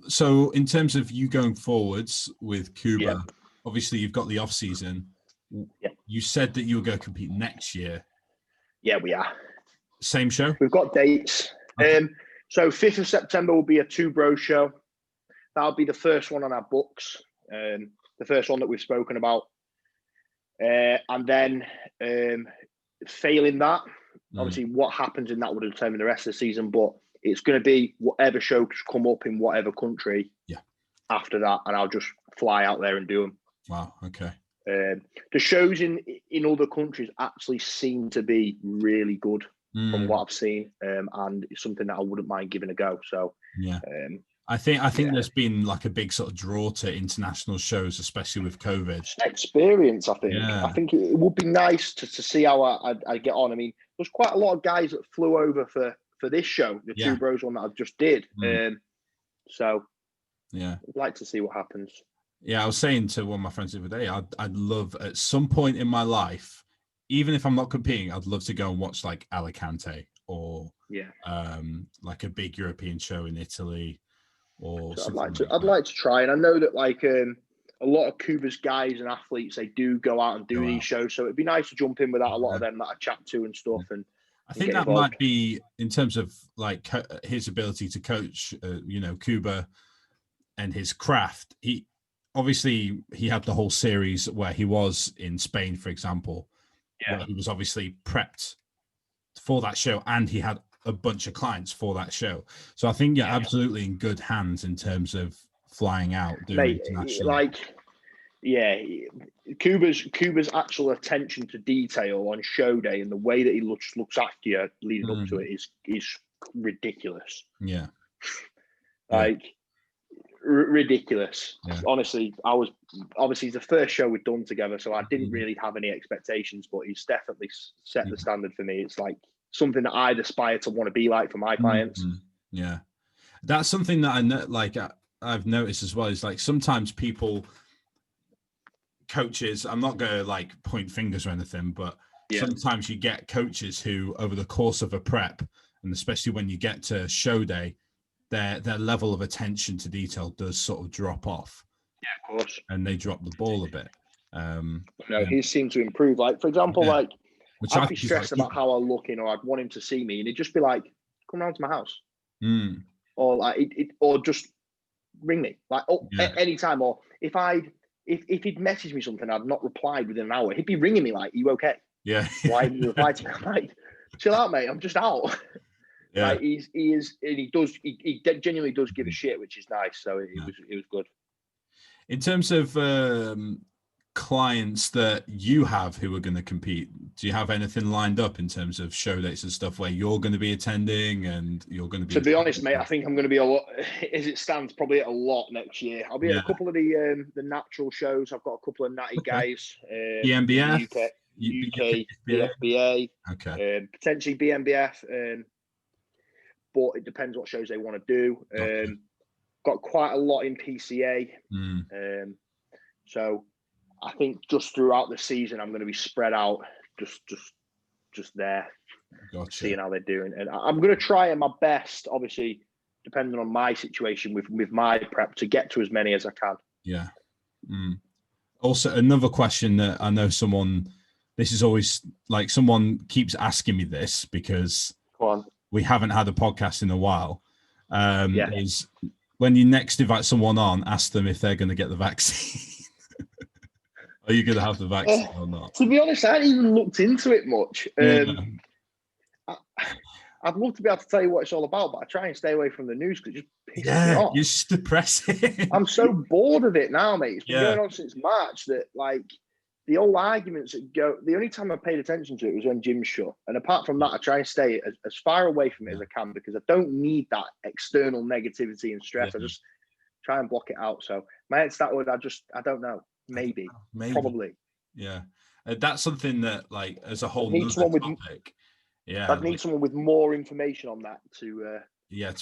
So in terms of you going forwards with Cuba, obviously you've got the off season. Yeah. You said that you were going to compete next year. Yeah, we are. Same show? We've got dates. Okay. So 5th of September will be a 2 bro show. That'll be the first one on our books. The first one that we've spoken about. And then failing that, obviously what happens in that will determine the rest of the season, but it's going to be whatever shows come up in whatever country after that, and I'll just fly out there and do them. Wow, okay. The shows in other countries actually seem to be really good from what I've seen, and it's something that I wouldn't mind giving a go. So I think there's been like a big sort of draw to international shows, especially with COVID. Experience, I think. I think it would be nice to see how I get on. I mean, there's quite a lot of guys that flew over for this show, the 2 bros one that I just did. So I'd like to see what happens. Yeah, I was saying to one of my friends the other day, I'd love at some point in my life, even if I'm not competing, I'd love to go and watch like Alicante or like a big European show in Italy, or So something I'd like to try, and I know that like a lot of Cuba's guys and athletes, they do go out and do these shows, so it'd be nice to jump in with that. A lot of them that I chat to and stuff, and I think that might be in terms of like his ability to coach, Cuba and his craft. He had the whole series where he was in Spain, for example, where he was obviously prepped for that show, and he had a bunch of clients for that show. So I think you're absolutely in good hands in terms of flying out, doing international. Like, yeah, Cuba's actual attention to detail on show day and the way that he looks after you leading up to it is ridiculous. Yeah, like ridiculous. Yeah. Honestly, it's the first show we've done together, so I didn't really have any expectations, but he's definitely set the standard for me. It's like something that I'd aspire to want to be like for my clients. Yeah, that's something that I know. Like I've noticed as well is like sometimes coaches. I'm not going to like point fingers or anything, but sometimes you get coaches who, over the course of a prep, and especially when you get to show day, their level of attention to detail does sort of drop off. Yeah, of course. And they drop the ball a bit. He seemed to improve. Like, for example, like I'd be stressed about how I'm looking, or I'd want him to see me, and he'd just be like, "Come round to my house," or like, or just ring me, like, anytime. Or if he'd messaged me something, I'd not replied within an hour, he'd be ringing me like, "You okay?" Yeah. Why didn't you reply to me? I'm like, chill out, mate. I'm just out. Yeah. Like he genuinely does give a shit, which is nice. So it was good. In terms of clients that you have who are going to compete, do you have anything lined up in terms of show dates and stuff where you're going to be attending and you're going to be? To be honest, mate, I think I'm going to be a lot, as it stands, probably at a lot next year. I'll be at a couple of the natural shows. I've got a couple of natty guys. BMBF, UK, BFBA, potentially BMBF. But it depends what shows they want to do. Got quite a lot in PCA. So I think just throughout the season, I'm going to be spread out, just there, seeing how they're doing. And I'm going to try my best, obviously, depending on my situation with my prep, to get to as many as I can. Yeah. Also, another question that I know this is always like someone keeps asking me this because we haven't had a podcast in a while. Is when you next invite someone on, ask them if they're going to get the vaccine. Are you going to have the vaccine or not? To be honest, I hadn't even looked into it much. I'd love to be able to tell you what it's all about, but I try and stay away from the news because it just pisses me off. It's just depressing. I'm so bored of it now, mate. It's been going on since March that, like, the old arguments that go, the only time I paid attention to it was when Jim's shut. And apart from that, I try and stay as far away from it as I can because I don't need that external negativity and stress. I just try and block it out. So my head's that way. I don't know. Maybe. Probably. Yeah. That's something that, like, as a whole topic. I'd need someone with more information on that to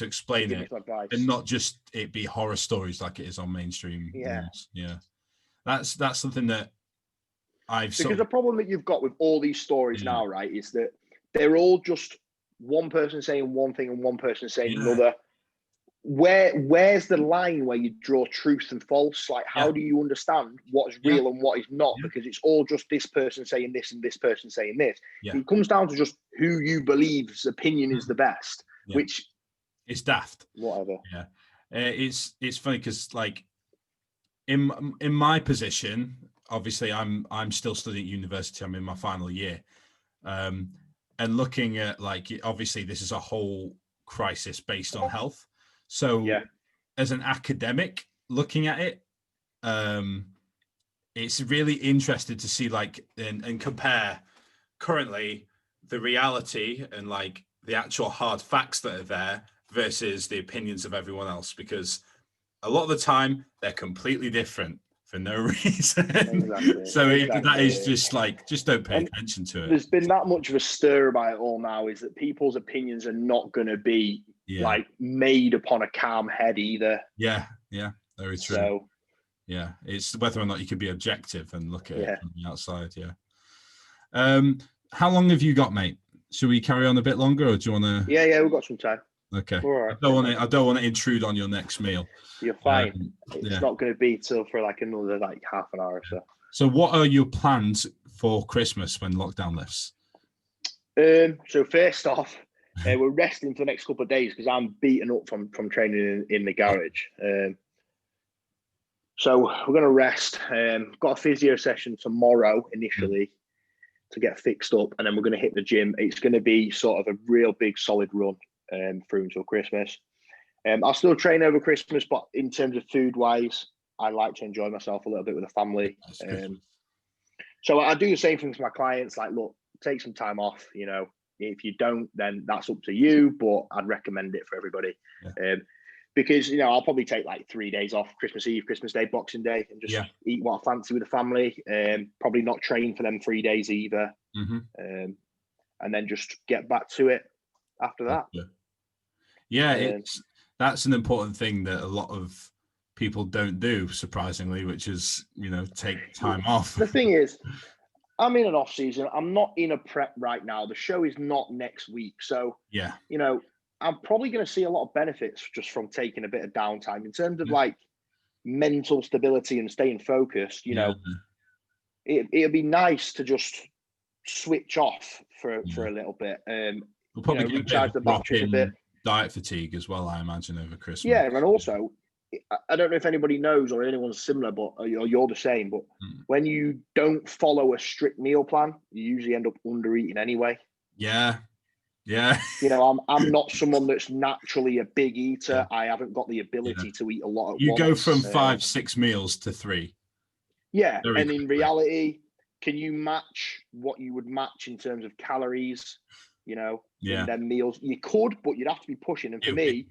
explain it, and not just it be horror stories like it is on mainstream news. Yeah. That's something that because the problem that you've got with all these stories now, right, is that they're all just one person saying one thing and one person saying another. Where's the line where you draw truth and false? Like, how do you understand what's real and what is not? Because it's all just this person saying this and this person saying this. It comes down to just who you believe's opinion is the best, which is daft. Whatever. Yeah, it's funny because, like, in my position, obviously I'm still studying at university. I'm in my final year, and looking at, like, obviously this is a whole crisis based on health. So as an academic looking at it, it's really interesting to see, like, and compare currently the reality and, like, the actual hard facts that are there versus the opinions of everyone else, because a lot of the time they're completely different for no reason. Exactly. So that is just like, just don't pay attention to it. There's been that much of a stir about it all now, is that people's opinions are not going to be like made upon a calm head either. Yeah, very true. So, it's whether or not you can be objective and look at it from the outside. How long have you got, mate? Should we carry on a bit longer, or do you want to? Yeah, we've got some time. Okay. All right. I don't want to intrude on your next meal. You're fine. It's not going to be till for like another half an hour or so. So what are your plans for Christmas when lockdown lifts? So first off, we're resting for the next couple of days because I'm beaten up from training in the garage. So we're going to rest. Got a physio session tomorrow initially to get fixed up, and then we're going to hit the gym. It's going to be sort of a real big solid run through until Christmas. I'll still train over Christmas, but in terms of food wise, I like to enjoy myself a little bit with the family. So I do the same thing to my clients. Like, look, take some time off. You know, if you don't, then that's up to you. But I'd recommend it for everybody. Because, you know, I'll probably take like 3 days off, Christmas Eve, Christmas Day, Boxing Day, and just eat what I fancy with the family. Probably not train for them 3 days either. And then just get back to it after that. That's an important thing that a lot of people don't do, surprisingly, which is, you know, take time off. The thing is, I'm in an off season. I'm not in a prep right now. The show is not next week. So, you know, I'm probably going to see a lot of benefits just from taking a bit of downtime in terms of like mental stability and staying focused. You know, it'd be nice to just switch off for a little bit. We'll probably get recharge the batteries a bit. Diet fatigue as well, I imagine, over Christmas. Yeah, and also, I don't know if anybody knows or anyone's similar, but or you're the same. But when you don't follow a strict meal plan, you usually end up under eating anyway. Yeah. You know, I'm not someone that's naturally a big eater. I haven't got the ability to eat a lot at once. You go from 5-6 meals to 3. Yeah, and in reality, can you match what you would match in terms of calories? You know, in them meals, you could, but you'd have to be pushing. And for me,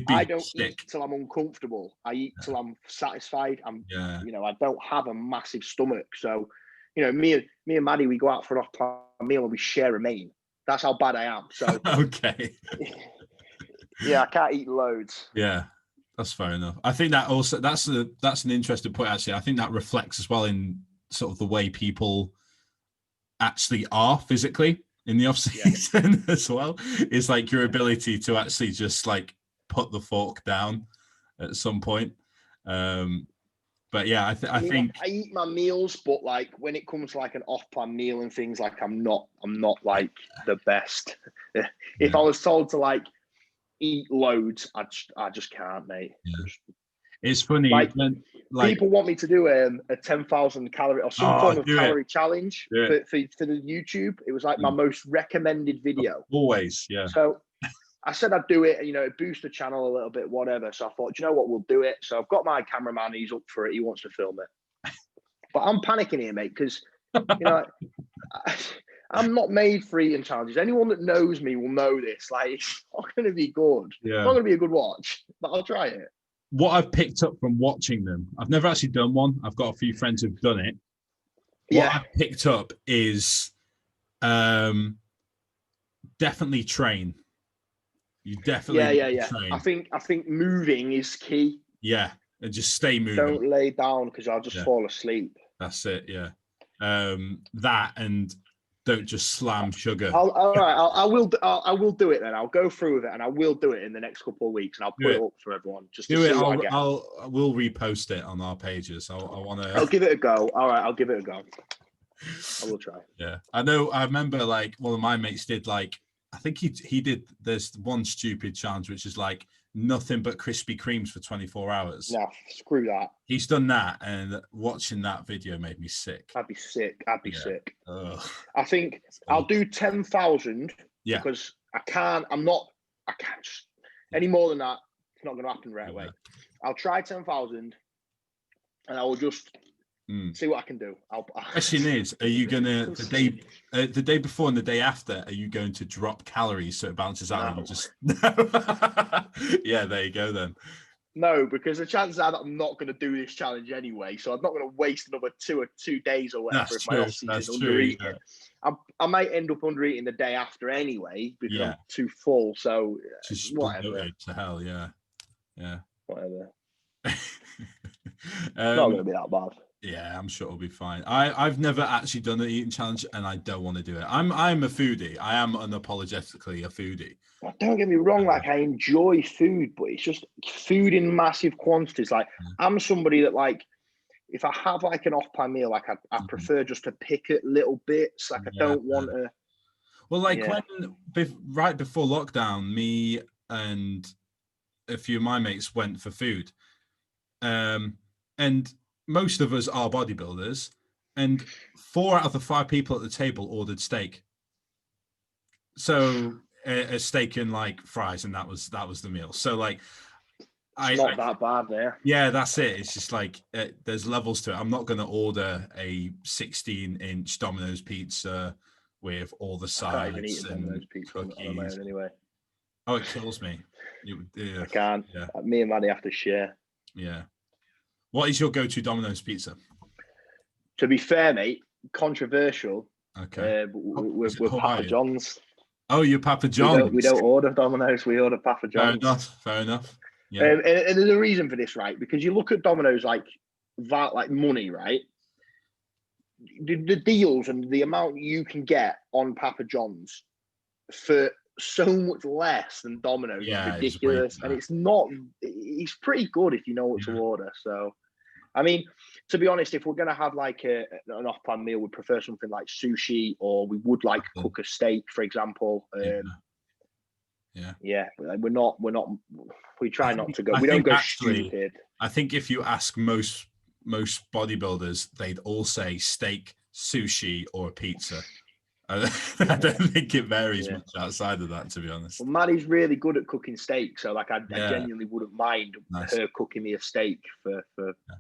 I don't eat till I'm uncomfortable. I eat till I'm satisfied. You know, I don't have a massive stomach. So, you know, me and Maddie, we go out for an off-plan meal and we share a main. That's how bad I am. So okay. I can't eat loads. Yeah, that's fair enough. I think that also that's an interesting point. Actually, I think that reflects as well in sort of the way people actually are physically in the off season as well. It's like your ability to actually just like put the fork down at some point. But yeah, I think I eat my meals, but like when it comes to like an off-plan meal and things, like I'm not like the best. If I was told to like eat loads, I just can't, mate. It's funny. Like people want me to do a 10,000 calorie or some form of calorie challenge for the YouTube. It was like my most recommended video. Always, So I said I'd do it, you know, boost the channel a little bit, whatever. So I thought, you know what, we'll do it. So I've got my cameraman, he's up for it, he wants to film it. But I'm panicking here, mate, because, you know, I'm not made for eating challenges. Anyone that knows me will know this. Like, it's not going to be good. It's not going to be a good watch, but I'll try it. What I've picked up from watching them, I've never actually done one. I've got a few friends who've done it. What I've picked up is definitely train. You definitely train. I think moving is key. Yeah, and just stay moving. Don't lay down because I'll just fall asleep. That's it. Yeah, that and don't just slam sugar. I will do it then. I'll go through with it and I will do it in the next couple of weeks and I'll put it up for everyone. Just to see what I get. We'll repost it on our pages. I'll give it a go. All right, I'll give it a go. I will try. Yeah, I remember like one of my mates did like. I think he did. There's one stupid challenge which is like nothing but Krispy Kremes for 24 hours. No, screw that. He's done that, and watching that video made me sick. I'd be sick. I think I'll do 10,000. Yeah. Because I can't just, any more than that. It's not going to happen right away. I'll try 10,000, and I will just. See what I can do. Question is, are you gonna the day before and the day after? Are you going to drop calories so it balances out? And just yeah, there you go then. No, because the chances are that I'm not going to do this challenge anyway, so I'm not going to waste another 2 days or whatever. That's true. That's true. I might end up under eating the day after anyway because I'm too full. So just whatever. To hell, yeah. Whatever. Not going to be that bad. Yeah, I'm sure it'll be fine. I've never actually done an eating challenge, and I don't want to do it. I'm a foodie. I am unapologetically a foodie. Well, don't get me wrong, like I enjoy food, but it's just food in massive quantities. Like I'm somebody that like if I have like an off-plan meal, like I prefer just to pick it little bits. Like I don't want to. Well, like right before lockdown, me and a few of my mates went for food, and most of us are bodybuilders, and 4 out of the 5 people at the table ordered steak. So a steak and like fries, and that was the meal. So like, it's not that bad there. Yeah, that's it. It's just like there's levels to it. I'm not going to order a 16-inch Domino's pizza with all the sides and cookies. Anyway. Oh, it kills me. I can't. Yeah. Me and Maddie have to share. Yeah. What is your go-to Domino's pizza? To be fair, mate, controversial. Okay. We're Papa John's. Oh, you're Papa John's. We don't order Domino's. We order Papa John's. Fair enough. Yeah. And there's a reason for this, right? Because you look at Domino's like that, like money, right? The deals and the amount you can get on Papa John's for so much less than Domino's is ridiculous. And it's pretty good if you know what to order. So, I mean, to be honest, if we're going to have like an off-plan meal, we'd prefer something like sushi, or we would like to cook a steak, for example. We're not. We try not to go. We don't go stupid. I think if you ask most bodybuilders, they'd all say steak, sushi, or pizza. I don't think it varies much outside of that, to be honest. Well, Maddie's really good at cooking steak, so like I genuinely wouldn't mind her cooking me a steak for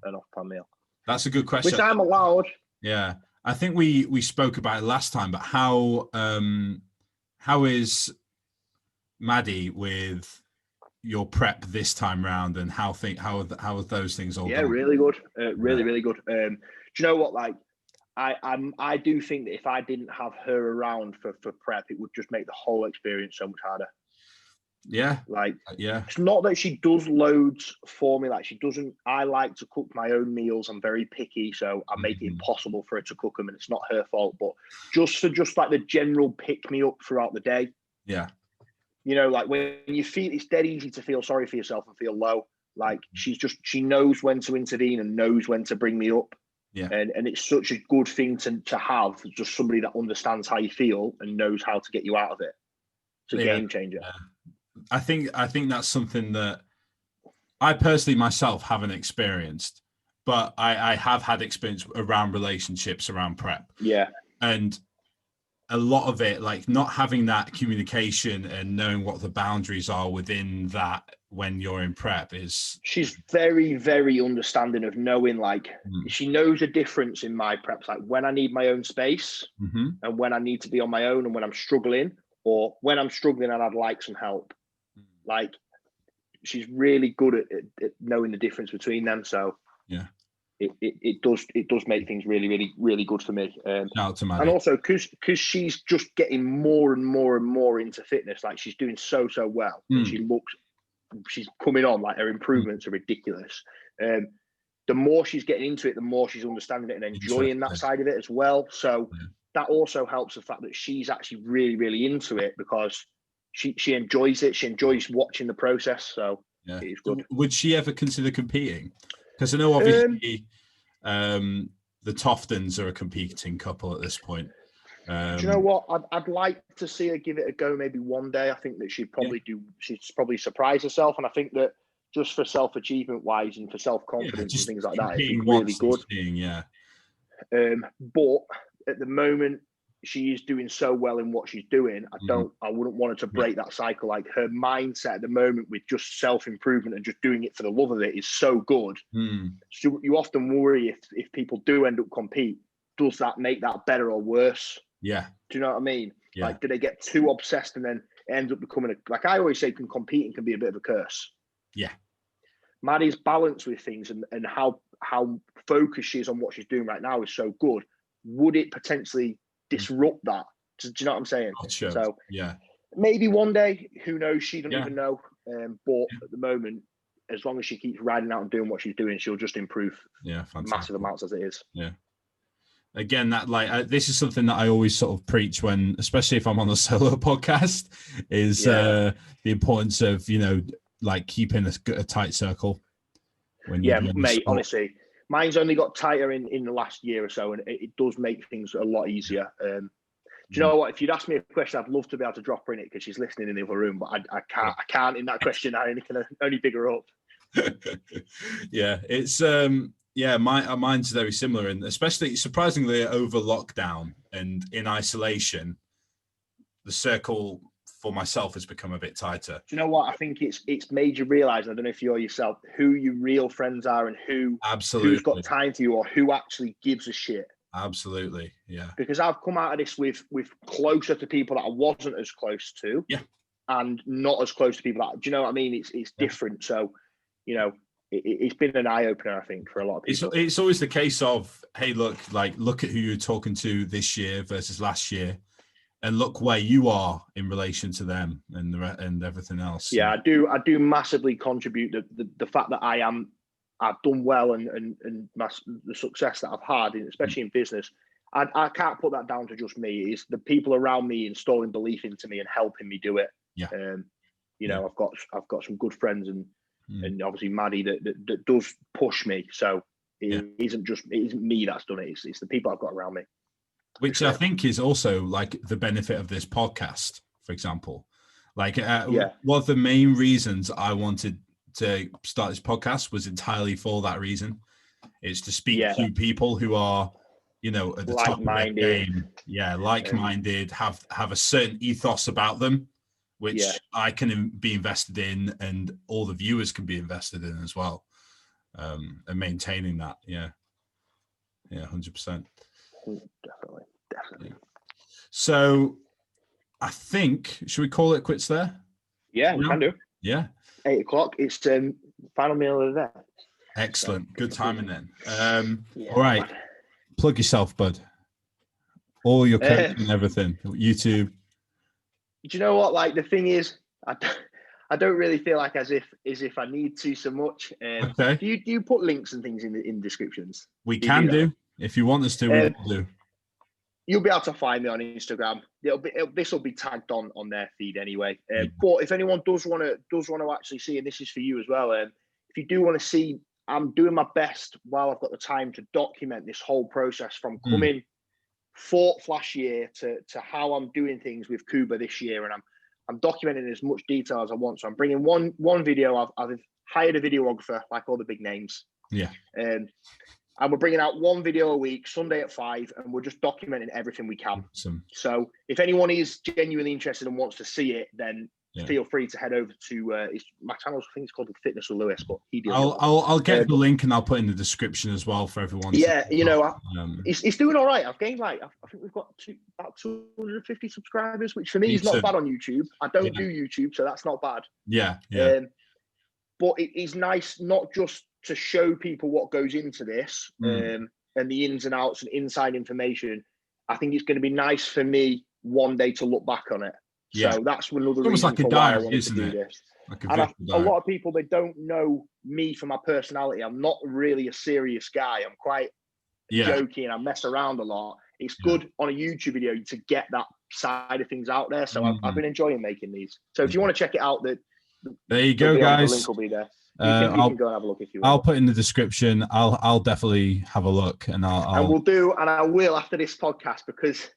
an off-plan meal. That's a good question. Which I'm allowed. Yeah, I think we spoke about it last time, but how is Maddie with your prep this time round, and how are those things all gone? Really good. Really good. Do you know what? Like, I do think that if I didn't have her around for prep, it would just make the whole experience so much harder. Yeah. It's not that she does loads for me. Like she doesn't. I like to cook my own meals. I'm very picky, so I make it impossible for her to cook them, and it's not her fault. But just like the general pick me up throughout the day. Yeah. You know, like when you feel, it's dead easy to feel sorry for yourself and feel low. Like she knows when to intervene and knows when to bring me up. Yeah. And it's such a good thing to have, just somebody that understands how you feel and knows how to get you out of it. It's a game changer. Yeah. I think that's something that I personally myself haven't experienced, but I have had experience around relationships, around prep. Yeah. And a lot of it, like not having that communication and knowing what the boundaries are within that when you're in prep is... She's very, very understanding of knowing, like, she knows a difference in my preps, like when I need my own space and when I need to be on my own and when I'm struggling, or when I'm struggling and I'd like some help. Like, she's really good at knowing the difference between them. So yeah, it does make things really, really, really good for me. Shout out to Maddie. And also because she's just getting more and more and more into fitness. Like she's doing so well. And she's coming on, like her improvements are ridiculous. The more she's getting into it, the more she's understanding it and enjoying that side of it as well. So that also helps the fact that she's actually really, really into it, because she enjoys it. She enjoys watching the process. So it's good. Would she ever consider competing? Because I know obviously the Toftons are a competing couple at this point. Do you know what? I'd like to see her give it a go maybe one day. I think that she'd probably surprise herself. And I think that just for self-achievement wise and for self-confidence and things like that, it'd be really good. But at the moment, she is doing so well in what she's doing. I wouldn't want her to break that cycle. Like her mindset at the moment with just self-improvement and just doing it for the love of it is so good. So you often worry if people do end up compete, does that make that better or worse? Yeah. Do you know what I mean? Yeah. Like, do they get too obsessed and then it ends up becoming like I always say, competing can be a bit of a curse. Yeah. Maddie's balance with things and how focused she is on what she's doing right now is so good. Would it potentially disrupt that? Do you know what I'm saying? Sure. So yeah, maybe one day, who knows? She doesn't even know. But at the moment, as long as she keeps riding out and doing what she's doing, she'll just improve massive amounts as it is. Yeah. Again, that this is something that I always sort of preach when, especially if I'm on a solo podcast, is the importance of, like keeping a tight circle. Mate, honestly, mine's only got tighter in the last year or so, and it does make things a lot easier. Do you know what? If you'd ask me a question, I'd love to be able to drop her in it because she's listening in the other room, but I can't. I can't in that question. I can only pick her up. Yeah, it's mine's very similar, and especially surprisingly over lockdown and in isolation, the circle for myself has become a bit tighter. Do you know what? I think it's made you realise, I don't know if you're yourself, who your real friends are and who's got time for you or who actually gives a shit. Absolutely, yeah. Because I've come out of this with closer to people that I wasn't as close to, and not as close to people that, do you know what I mean? It's different. So, it's been an eye opener, I think, for a lot of people. It's always the case of, hey, look at who you're talking to this year versus last year, and look where you are in relation to them and everything else. Yeah, I do massively contribute the fact that I've done well and the success that I've had, especially in business. I can't put that down to just me. It's the people around me installing belief into me and helping me do it. Yeah. I've got some good friends and obviously Maddie that does push me. So it isn't me that's done it. It's the people I've got around me. Which I think is also like the benefit of this podcast, for example. Like one of the main reasons I wanted to start this podcast was entirely for that reason. It's to speak to people who are, at the top of their game. Yeah, like-minded, have a certain ethos about them, which I can be invested in and all the viewers can be invested in as well. And maintaining that. Yeah. Yeah, 100%. Definitely. Yeah. So I think, should we call it quits there? Yeah, we can do. Yeah. 8:00. It's final meal of the day. Excellent. So, good timing then. All right. Man. Plug yourself, bud. All your coaching and everything. YouTube. Do you know what? Like, the thing is, I don't really feel like as if I need to so much. Okay. Do you put links and things in descriptions? We can do. If you want us to, we will do. You'll be able to find me on Instagram. This will be tagged on their feed anyway. But if anyone does want to actually see, and this is for you as well, if you do want to see, I'm doing my best while I've got the time to document this whole process from coming fourth last year to how I'm doing things with Cuba this year, and I'm documenting as much detail as I want. So I'm bringing one video. I've hired a videographer, like all the big names. Yeah. And we're bringing out one video a week, Sunday at 5, and we're just documenting everything we can. Awesome. So if anyone is genuinely interested and wants to see it, then feel free to head over to my channel. I think it's called Fitness with Lewis, but he deals. I'll get the link and I'll put in the description as well for everyone. Yeah, it's doing all right. I've gained I think we've got about 250 subscribers, which for me is not bad on YouTube. I don't do YouTube, so that's not bad. Yeah. But it is nice not just to show people what goes into this and the ins and outs and inside information. I think it's going to be nice for me one day to look back on it. So that's another reason like a why I diary, wanted to do this. Like a lot of people, they don't know me for my personality. I'm not really a serious guy. I'm quite jokey and I mess around a lot. It's good on a YouTube video to get that side of things out there. So I've been enjoying making these. So if you want to check it out, there you go, guys. The link will be there. You can go and have a look if you want. I'll put in the description. I'll definitely have a look, and I will after this podcast, because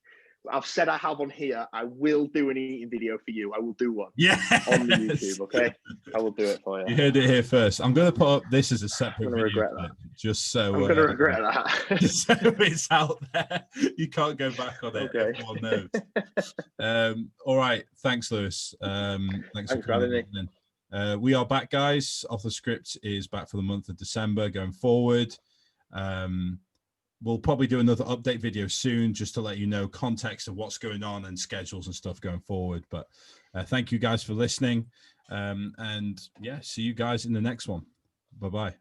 I've said I have on here. I will do an eating video for you. I will do one. On the YouTube. Okay, I will do it for you. You heard it here first. I'm going to put up this as a separate video, regret that. Just so I'm going to regret that. So it's out there. You can't go back on it. Okay. Everyone knows. All right. Thanks, Lewis. Thanks for having me. We are back, guys. Off the Script is back for the month of December going forward. We'll probably do another update video soon just to let you know context of what's going on and schedules and stuff going forward. But thank you guys for listening. And see you guys in the next one. Bye-bye.